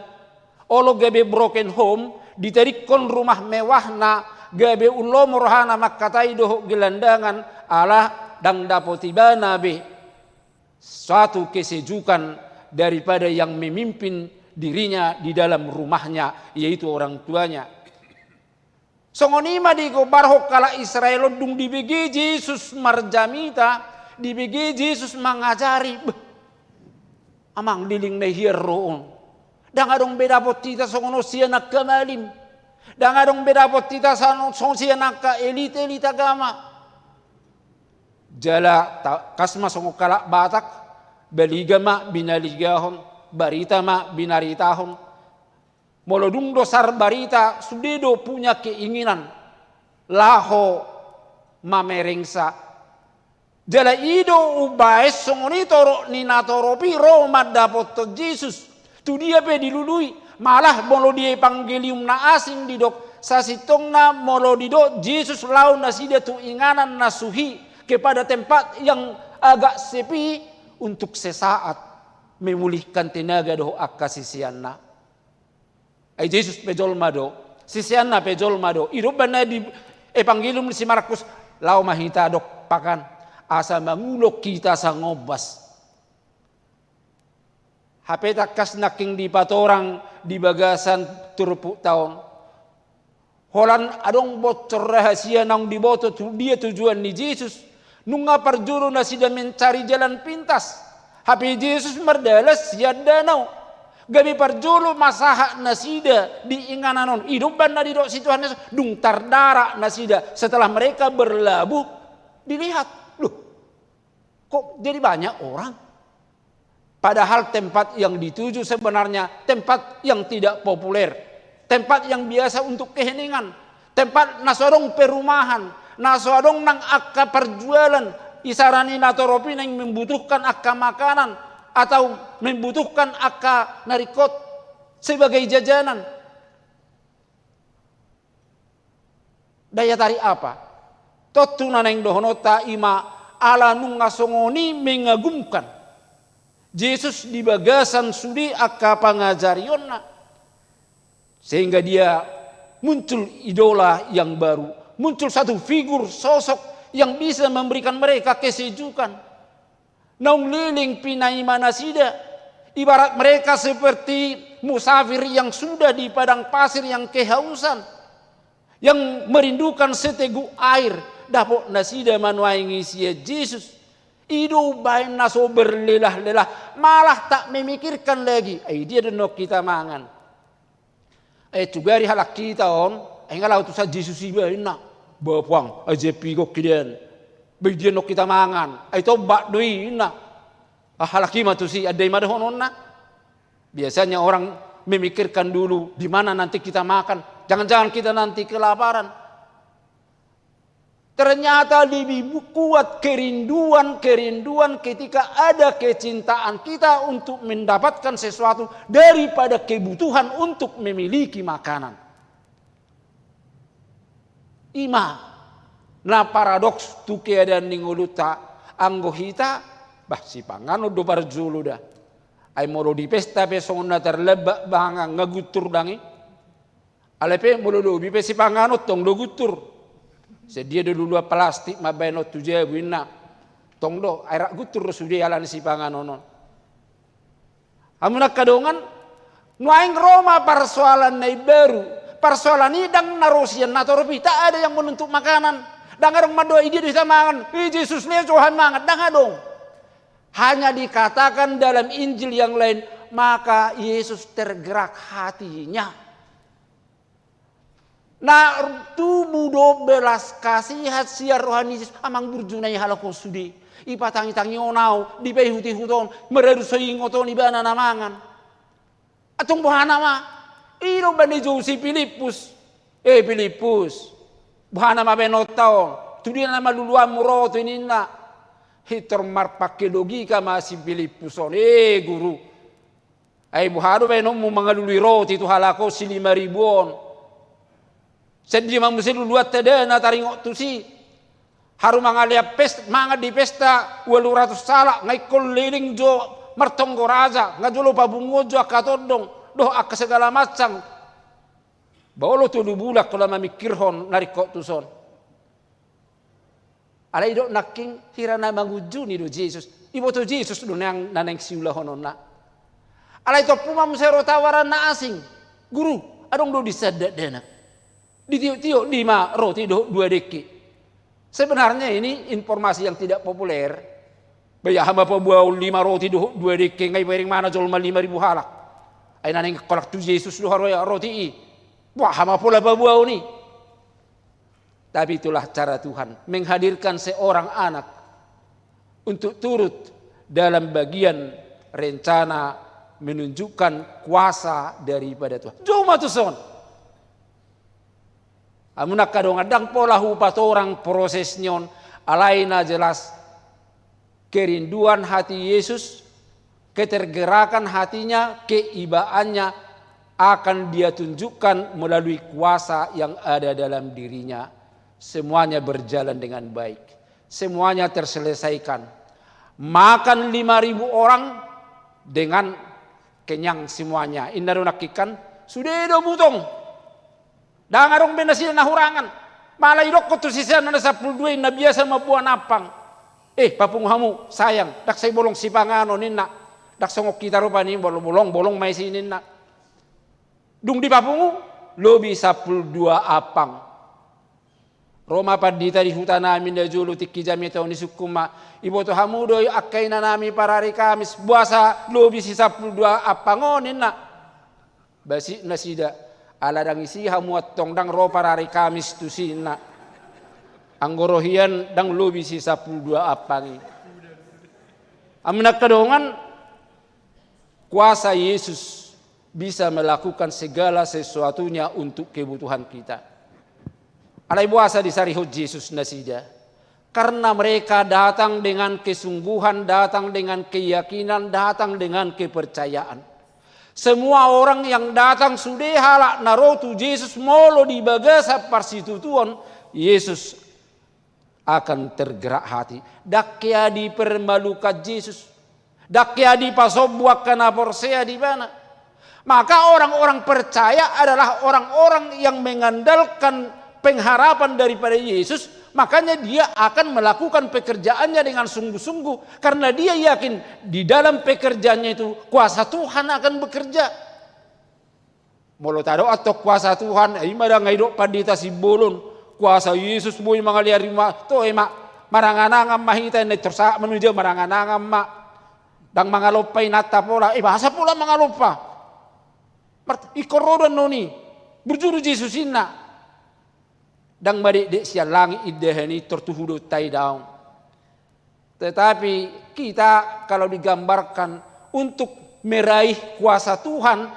olo gabe broken home, ditarikon rumah mewah na gabe ulo morohana makatai doho gelandangan ala dang dapotiba nabe suatu kesejukan daripada yang memimpin dirinya di dalam rumahnya yaitu orang tuanya. Songonima di gobarho kala Israel dung dibegi Yesus marjamita dibegi Yesus mengajari amang diling na hierroon dang adong beda potita songono siya nakamalim dang adong beda potita song siya naka elite agama jala kasma songo kala batak baliga ma binaligahon barita ma binaritahon Molodung dosar barita sudedo punya keinginan laho mamerengsa. Jala ido ubaes songoni toro nina toropi Roma dapoto Jesus. Tu dia pe dilului. Malah molo dia evangelium na asing didok. Sasitong na molo didok Jesus lau nasida tu inganan nasuhi kepada tempat yang agak sepi untuk sesaat memulihkan tenaga doh akasisianna. Ay Jesus pejol mado, sisianna pejol mado. Iruban na di evangelium si Markus lau mahita dok pakan asa mangulok kita sa ngobas. Hape takas naking di patorang di bagasan turupuk tahun. Holan adong bocor rahasia nang diboto dia tujuan ni Jesus. Nunga parjuru na sida mencari jalan pintas. Hape Jesus merdalas siad danau. Gabi parjulu masaha nasida di ingananon hidupan na didok situasi dung tardara nasida setelah mereka berlabuh dilihat loh kok jadi banyak orang padahal tempat yang dituju sebenarnya tempat yang tidak populer, tempat yang biasa untuk keheningan, tempat nasodong perumahan, nasodong nang akka perjualan isarani natoropi yang membutuhkan akka makanan atau membutuhkan akka narikot sebagai jajanan. Daya tarik apa? Totu naneng dohonota ima ala nunga songoni mengagumkan. Yesus di bagasan sudi akka pangajarionna. Sehingga dia muncul idola yang baru. Muncul satu figur sosok yang bisa memberikan mereka kesejukan. Naung liling pinai manasida. Ibarat mereka seperti musafir yang sudah di padang pasir yang kehausan. Yang merindukan seteguk air. Dapok nasida manuai ngisi Yesus. Idu bain naso berlelah-lelah. Malah tak memikirkan lagi. Dia denok kita mangan. Tugari halak kita on. Ngalau tu sa Yesus iba ina. Bapuang. Aje pigok kidian. Bagian nok kita mangan, itu bak dui na, halaki matu si ada imada hononna. Biasanya orang memikirkan dulu di mana nanti kita makan, jangan-jangan kita nanti kelaparan. Ternyata lebih kuat kerinduan ketika ada kecintaan kita untuk mendapatkan sesuatu daripada kebutuhan untuk memiliki makanan. Ima. Na paradoks tu keadaan ninguluta anggohita bah si pangano do barjulu dah. Ay molo di pesta pesong na terlebak banga ngagutur dangi. Alepe molo do bi si pangano tong do gutur. Sedia do dulu plastik mabeno tuje winna. Tong do air gutur sudi alan si pangano non. Amuna kadongan nuaing Roma persoalan nai baru. Persoalan ini dang narusian natoropi tak ada yang menuntut makanan. Dangarong madoa ide di samangan. Yesus ne Tuhan mangat dangadong. Hanya dikatakan dalam Injil yang lain, maka Yesus tergerak hatinya. Nah, tubuh do belas kasihat siar rohani Yesus amang burjunai halako sudi. Ipatangi-tangi onau, dipehuti huton, meredu soingoton ibana namangan. Atong buhana ma, iro banijo si Filipus. Filipus. Buhana mabenotao, tu dia nama luluan muroto ini na, hitor marpakai logika masih Filipuson, guru, buhado benom mu mengalului roti tu halako si 5.000-on, sedih mamusi luluat tede na taringok tu si, haru mangalia pesta, mangat di pesta 200 salak, ngai keliling jo martonggo raja, ngajolo pabungo jo akatodong, doh ak segala macam. Bolo tu bulak kalau memikirhon narikok tu son. Alai dok naking hirana mangujuni do Jesus. Ibo tu Jesus do nang naneng siulah hononna. Alai to puma musero tawaran na asing. Guru, adong do disadat dena. Di tio 5 roti do 2 deki. Sebenarnya ini informasi yang tidak populer. Bayah hamba pabuau 5 roti do 2 deki ngai piring mana jol 5.000 halak. Ai naneng kolak tu Jesus do haroya roti i. Wah, hama pula babuau ni. Tapi itulah cara Tuhan menghadirkan seorang anak untuk turut dalam bagian rencana menunjukkan kuasa daripada Tuhan. Cuma tu son. Amunak kadang adang pola hupat orang prosesnya alaina jelas kerinduan hati Yesus, ketergerakan hatinya, keibaannya akan dia tunjukkan melalui kuasa yang ada dalam dirinya. Semuanya berjalan dengan baik. Semuanya terselesaikan. Makan 5.000 orang dengan kenyang semuanya. Indah nakikan sudah do butong. Dangarong benasi na hurangan. Malay dok ko to sisa na 12 na biasa mabuan apang. Papungamu sayang. Dak say bolong si pangano ninna. Dak songok kita rupa ni bolong may sinin na. Dung di papungu lobi 12 apang. Roma padita di hutan namin na julu tiki jami taon ni sukuma. Ibo to hamudo akay na nami parari kamis. Buasa lobi si 12 apang ninna. Basi nasida. Aladang isi hamuat tong dang ro parari kamis tu sina. Anggorohian dang lobi si 12 apangi. Amnak kadongan kuasa Yesus bisa melakukan segala sesuatunya untuk kebutuhan kita. Alai buasa disarihut Yesus nasida. Karena mereka datang dengan kesungguhan, datang dengan keyakinan, datang dengan kepercayaan. Semua orang yang datang sudah halak narotu Yesus molo di bagasa persitutuan, Yesus akan tergerak hati. Dakya dipermalukan Yesus. Dakya dipasobuak kana porsea di mana. Maka orang-orang percaya adalah orang-orang yang mengandalkan pengharapan daripada Yesus. Makanya dia akan melakukan pekerjaannya dengan sungguh-sungguh. Karena dia yakin di dalam pekerjaannya itu kuasa Tuhan akan bekerja. Molo tado atau kuasa Tuhan. Imada ngaidok padita si bolon. Kuasa Yesus boy mangalia rima. To emak maranganangam mahita na tersa menuju maranganangam mak. Dang mangalopay nata pola. Bahasa pola mangalopa. Ikorodan noni. Berjuru Yesus inna. Dang madik siya langit idehani tertuhudo tay daun. Tetapi kita kalau digambarkan untuk meraih kuasa Tuhan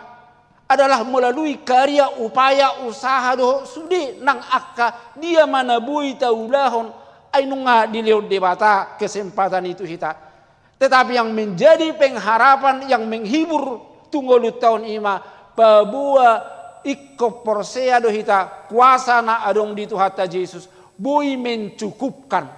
adalah melalui karya upaya usaha doh sudi nang akka dia manabui taulahon ay nunga diliut debata kesempatan itu kita. Tetapi yang menjadi pengharapan yang menghibur tunggu tahun ima pabua ikko porsea dohita kuasa na adong di Tuhata Yesus boy mencukupkan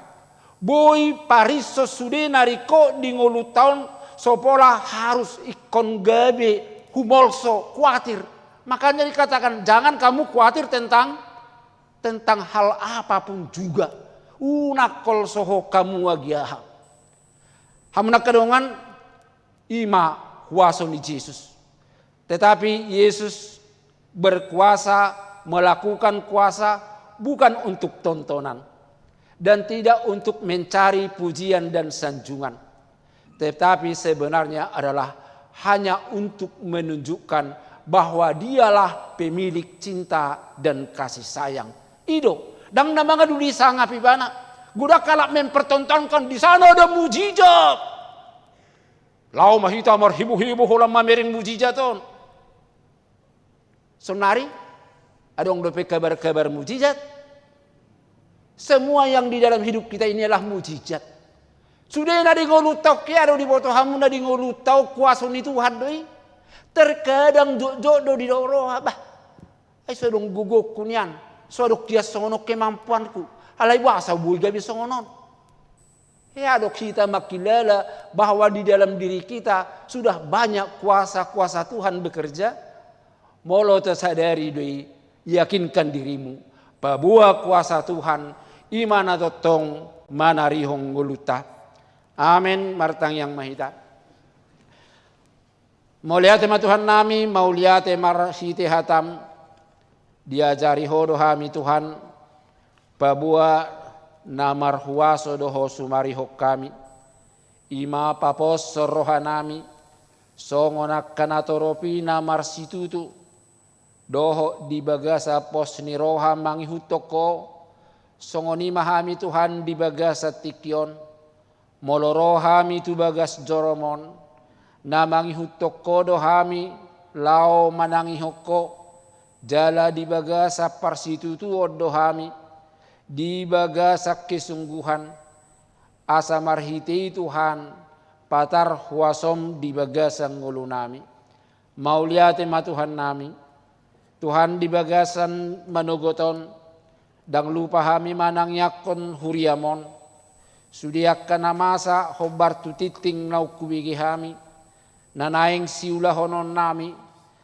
boy pariso sude nariko di ngolu tahun sopola harus ikon gabe humolso khawatir. Makanya dikatakan jangan kamu khawatir tentang hal apapun juga. Unakol soho kamu agiaha. Hamna kadongan ima kuasa ni Yesus. Tetapi Yesus berkuasa, melakukan kuasa bukan untuk tontonan dan tidak untuk mencari pujian dan sanjungan, tetapi sebenarnya adalah hanya untuk menunjukkan bahwa dialah pemilik cinta dan kasih sayang. Ido, dang namanya dulu sangat pibana, guda kalak mempertontonkan di sana ada mujizat. Lau mahita marhibu-hibu hulam mamerin mujizaton. Sonari, adong dope kabar-kabar mujizat. Semua yang di dalam hidup kita ini adalah mujizat. Sudah na di ngolutau kia do di boto hamu na di ngolutau kuasa ni Tuhan doi. Terkadang jodoh di doro abah. Ay sodong gugok kunyan, sodok dia sono kemampuanku. Alai bahasa bui gabi sonon. Ya dok kita makilala bahwa di dalam diri kita sudah banyak kuasa-kuasa Tuhan bekerja. Molo tersadari doi yakinkan dirimu bahwa kuasa Tuhan iman atau tong manarihong nguluta. Amin martang yang mahita. Mau lihat tema Tuhan nami, mau lihat tema siti hatam diajari hodo hami Tuhan bahwa namar huaso doho sumarihok kami ima papos sorohanami songonak kanatoropi namar situtu doho di bagasa pos ni roha mangihutoko songoni mahami Tuhan di bagasa tikyon molorohami tu bagas joromon namangihut toko dohami lao manangihoko jala di bagasa parsitutu dohami di bagasa kesungguhan asa marhiti Tuhan patar huasom di bagasan ngulu nami mauliate matuhan nami Tuhan di bagasan manogoton dang lupa hami manang yakon huriamon sudiak kana masa hobar tutiting nau kuwigi hami nanaing siulah honon nami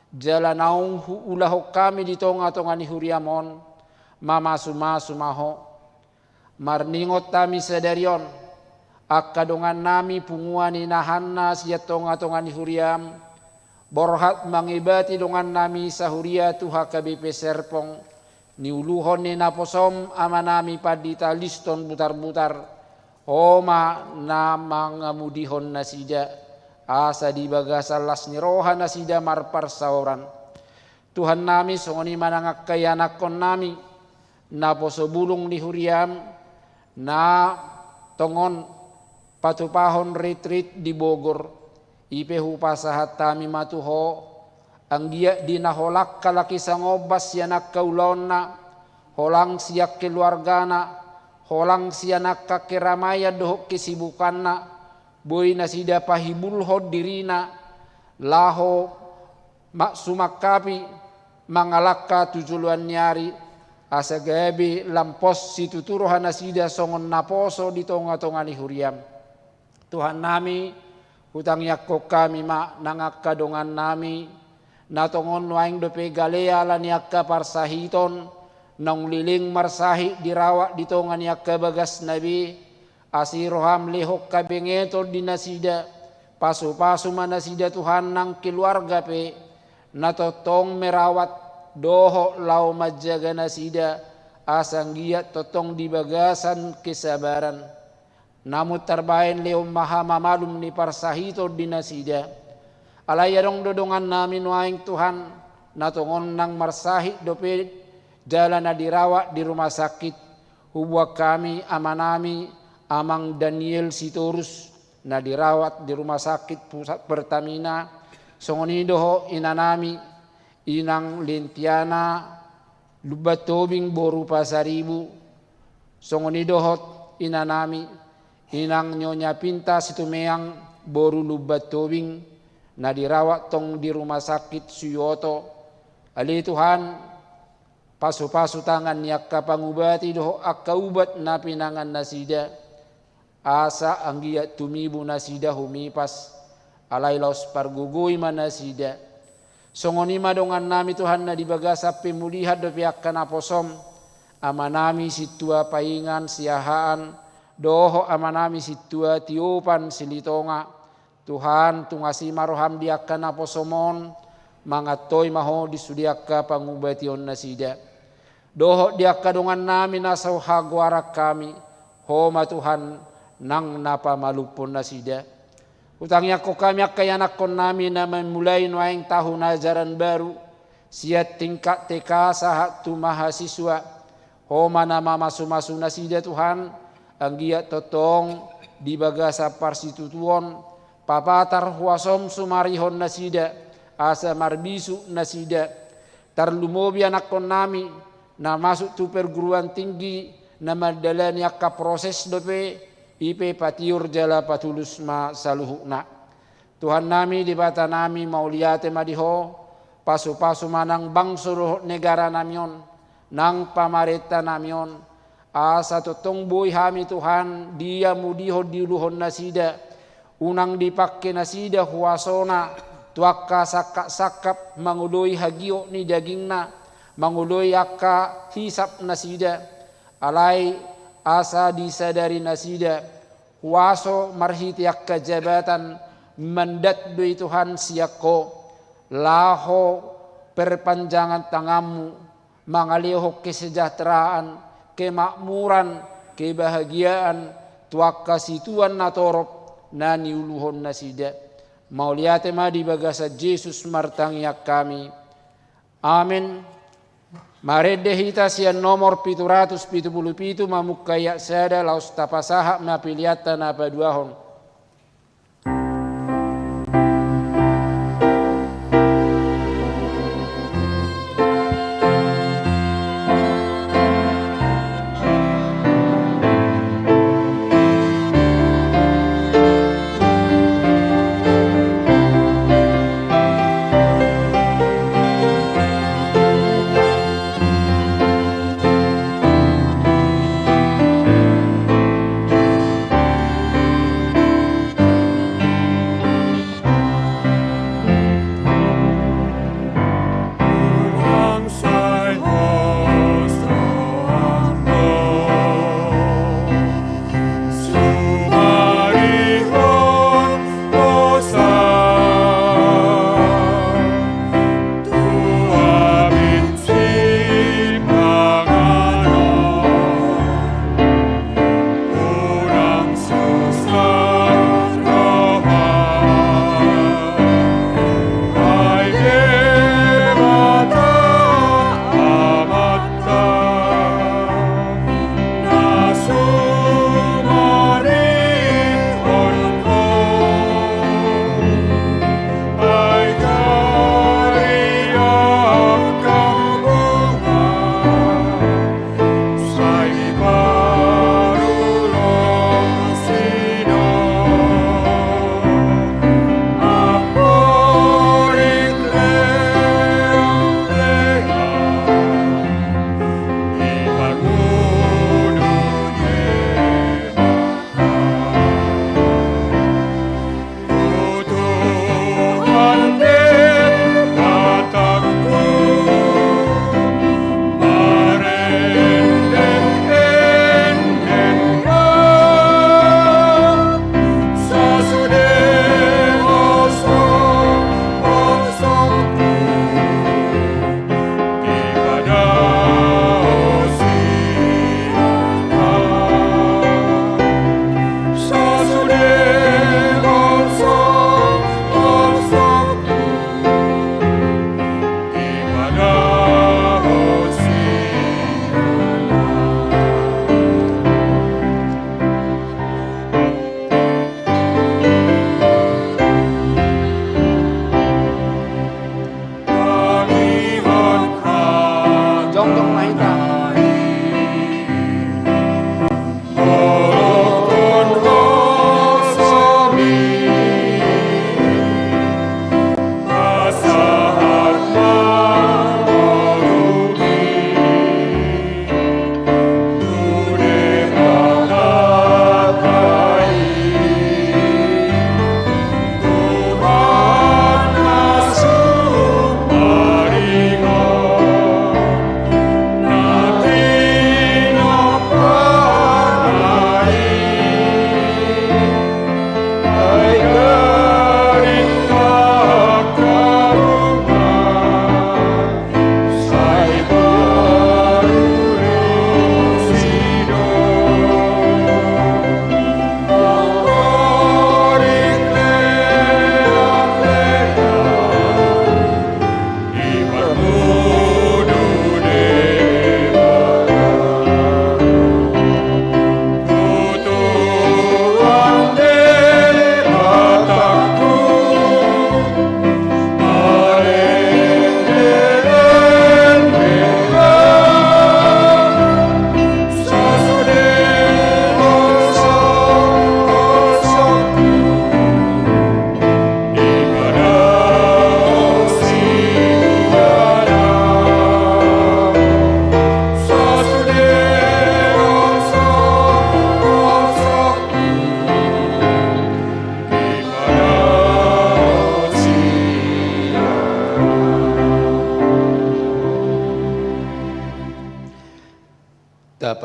jala naung ulah kami di tonga-tonga ni huriamon mama sumaho marningot tami sedarion akkadongan nami punguani nahanna siya tonga-tonga ni huriam borhat mangibati dongan nami sahuria tuha KBP Serpong niuluhon ni naposom ama nami padita liston butar-butar homa na mangamudihon nasida asa di bagasa las niroha nasida marpar sauran Tuhan nami songoni manangak kayanakon nami naposo bulung ni huriam na tongon patupahon retreat di Bogor ipehu pasahat tami matuho anggia dinaholak kalaki sangobas sianak kaulona holang siak keluargana holang sianak kakeramaya dohok kesibukanna boy nasida pahibulhod dirina laho maksumakapi mangalaka tujuluan nyari asa gabi lampos situturuhan nasida songon naposo di tonga-tonga ni huriam Tuhan nami hutang yakko kami nangakka dongan nami natongon waing dope galea lan yakka parsahiton nang liling marsahi dirawak di tongan yakka bagas nabi asiroham lehok kabengeto di nasida pasu-pasu manasida Tuhan nang keluarga pe natotong merawat doho lau majaga nasida asanggiat totong di bagasan kesabaran namun terbain leo maha mamalum ni parsahito dinasida alayarong dodongan namin waing Tuhan natongon nang marsahi dope jalan na dirawat di rumah sakit hubwa kami amanami amang Daniel Sitorus na dirawat di rumah sakit pusat Pertamina songonidoho inanami inang Lentiana Lubatobing Boru Pasaribu songonidohot inanami inang Nyonya Pinta Situmeang Boru Lubatobing na dirawat tong di rumah sakit Suyoto ali Tuhan pasu-pasu tangan yakka pangubati doho akka ubat na pinangan nasida asa anggiat tumibu nasida humipas alay laos pargugoy manasida songoni madongan nami Tuhan na dibagasa pemulihat do pihak kanaposom amanami situa paingan siahaan doho amanami situa tiopan silitonga Tuhan tungasi maroham diakka naposomon mangatoy maho disudiakka pangubation nasida doho diakka dongan nami nasaw hagwarak kami homa Tuhan nang napamalupon nasida utangnya ko kami akayanakon nami na memulai noaing tahun ajaran baru siat tingkat TK sahat tu mahasiswa homa nama masu-masu nasida Tuhan anggiat totong di bagasa parsitutuon papatar huasom sumarihon nasida asa marbisu nasida tarlumobi anakon nami na masuk tu perguruan tinggi na madalani akka proses dope ipe patiur jala patulus ma saluhukna Tuhan nami di bata nami mauliate madiho pasu-pasu manang bangsuruh negara namion nang pamareta namion asa totong boy hami Tuhan dia mudiho diluhon nasida unang dipakke nasida huasona tuakka sakap mangudoi hagio ni dagingna mangudoi akka hisap nasida alai asa disadari nasida huaso marhiti akka jabatan mandat doi Tuhan siako laho perpanjangan tanganmu mangaliho kesejahteraan kemakmuran kebahagiaan tuakka situan natorop nani uluhon nasida mauliate ma di bagasa Yesus martangyak kami amin. Marede hita sian nomor 777 mamukaya sada laus tapasaha mapiliata na paduahon.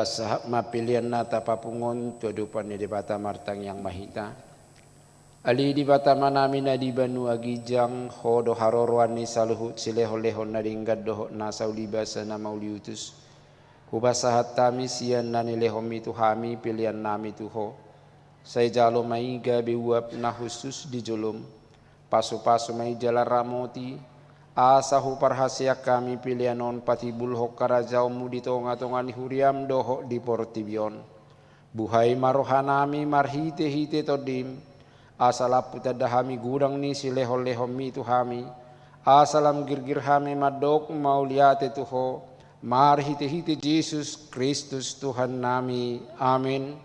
pasahap mapilian nata papungon tuadupan ni dibata martang yang mahita. Ali dibata manami na di banu agijang hodo harorwan ni saluhut sileho-leho na ringgad doho na saulibasa na mauliutus. Hubasahat tami siyan na nilehomi tuhami pilihan nami tuho. Say jalo maiga bewap na husus di julum. Pasu-pasu may jala ramoti. Asahu parhasya kami pilihanon patibul hok karajau mu di tonga-tonga ni huriam doho di portibion. Buhay marohanami marhite-hite todim. Asalapu tadahami gudang ni sileho-leho mi tuhami. Asalam girgirhami madok mauliate tuho. Marhite-hite Jesus Kristus Tuhan nami. Amin.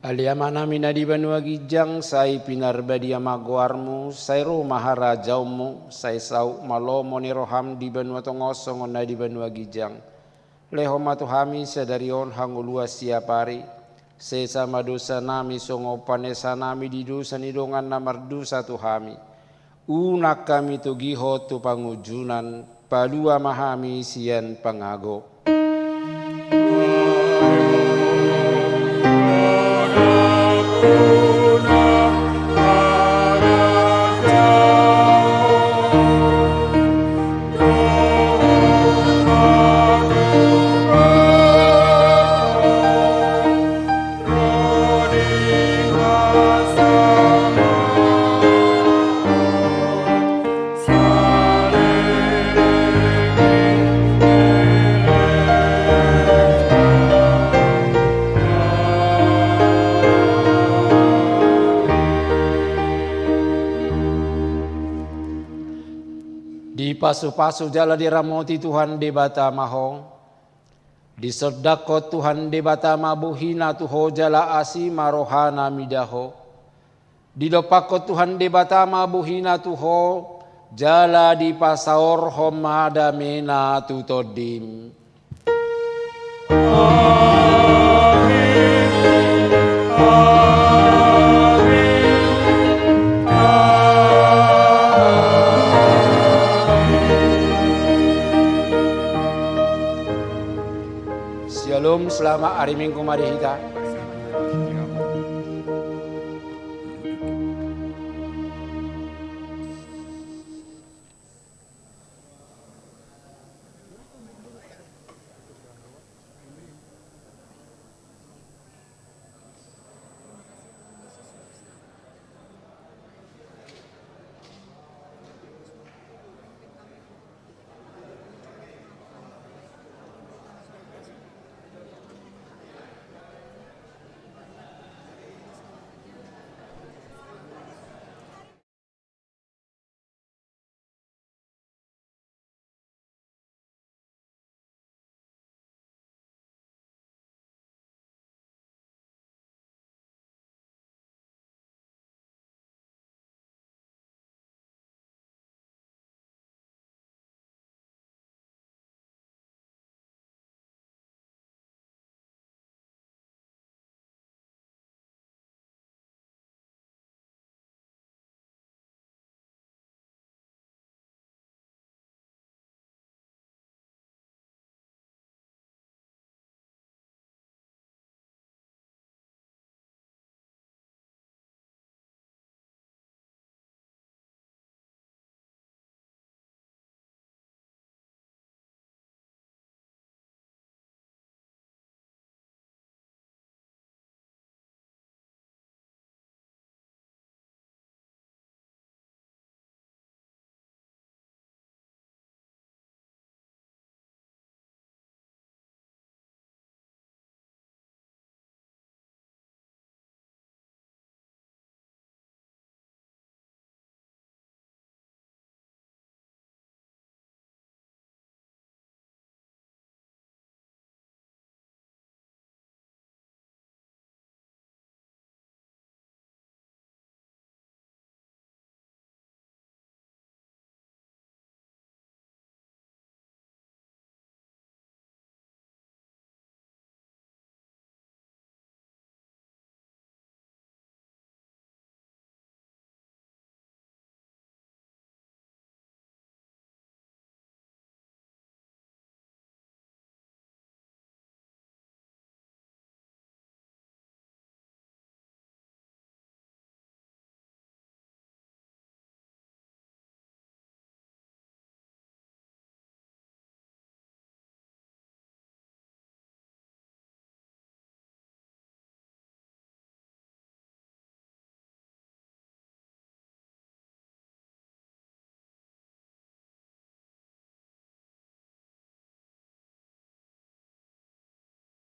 Aliamana minadi banu agijang sai pinarbadia magoarmu sai ro maharajaumu sai sau malomo ni roham di banu tongosong na di banu agijang leho matuhami sadarion hangulua siapari sesama dosa nami songo panesa nami di dosa nidongan namardu satu hami unak kami tugiho tu pangujunan palua mahami sian pangago. Di pasu-pasu jala diramoti Tuhan debata maho. Di sodako Tuhan debata mabuhina tuho jala asi marohana midaho. Di dopako Tuhan debata mabuhina tuho jala di pasaor homada mena tutodim. Shalom, selamat hari Minggu mari kita.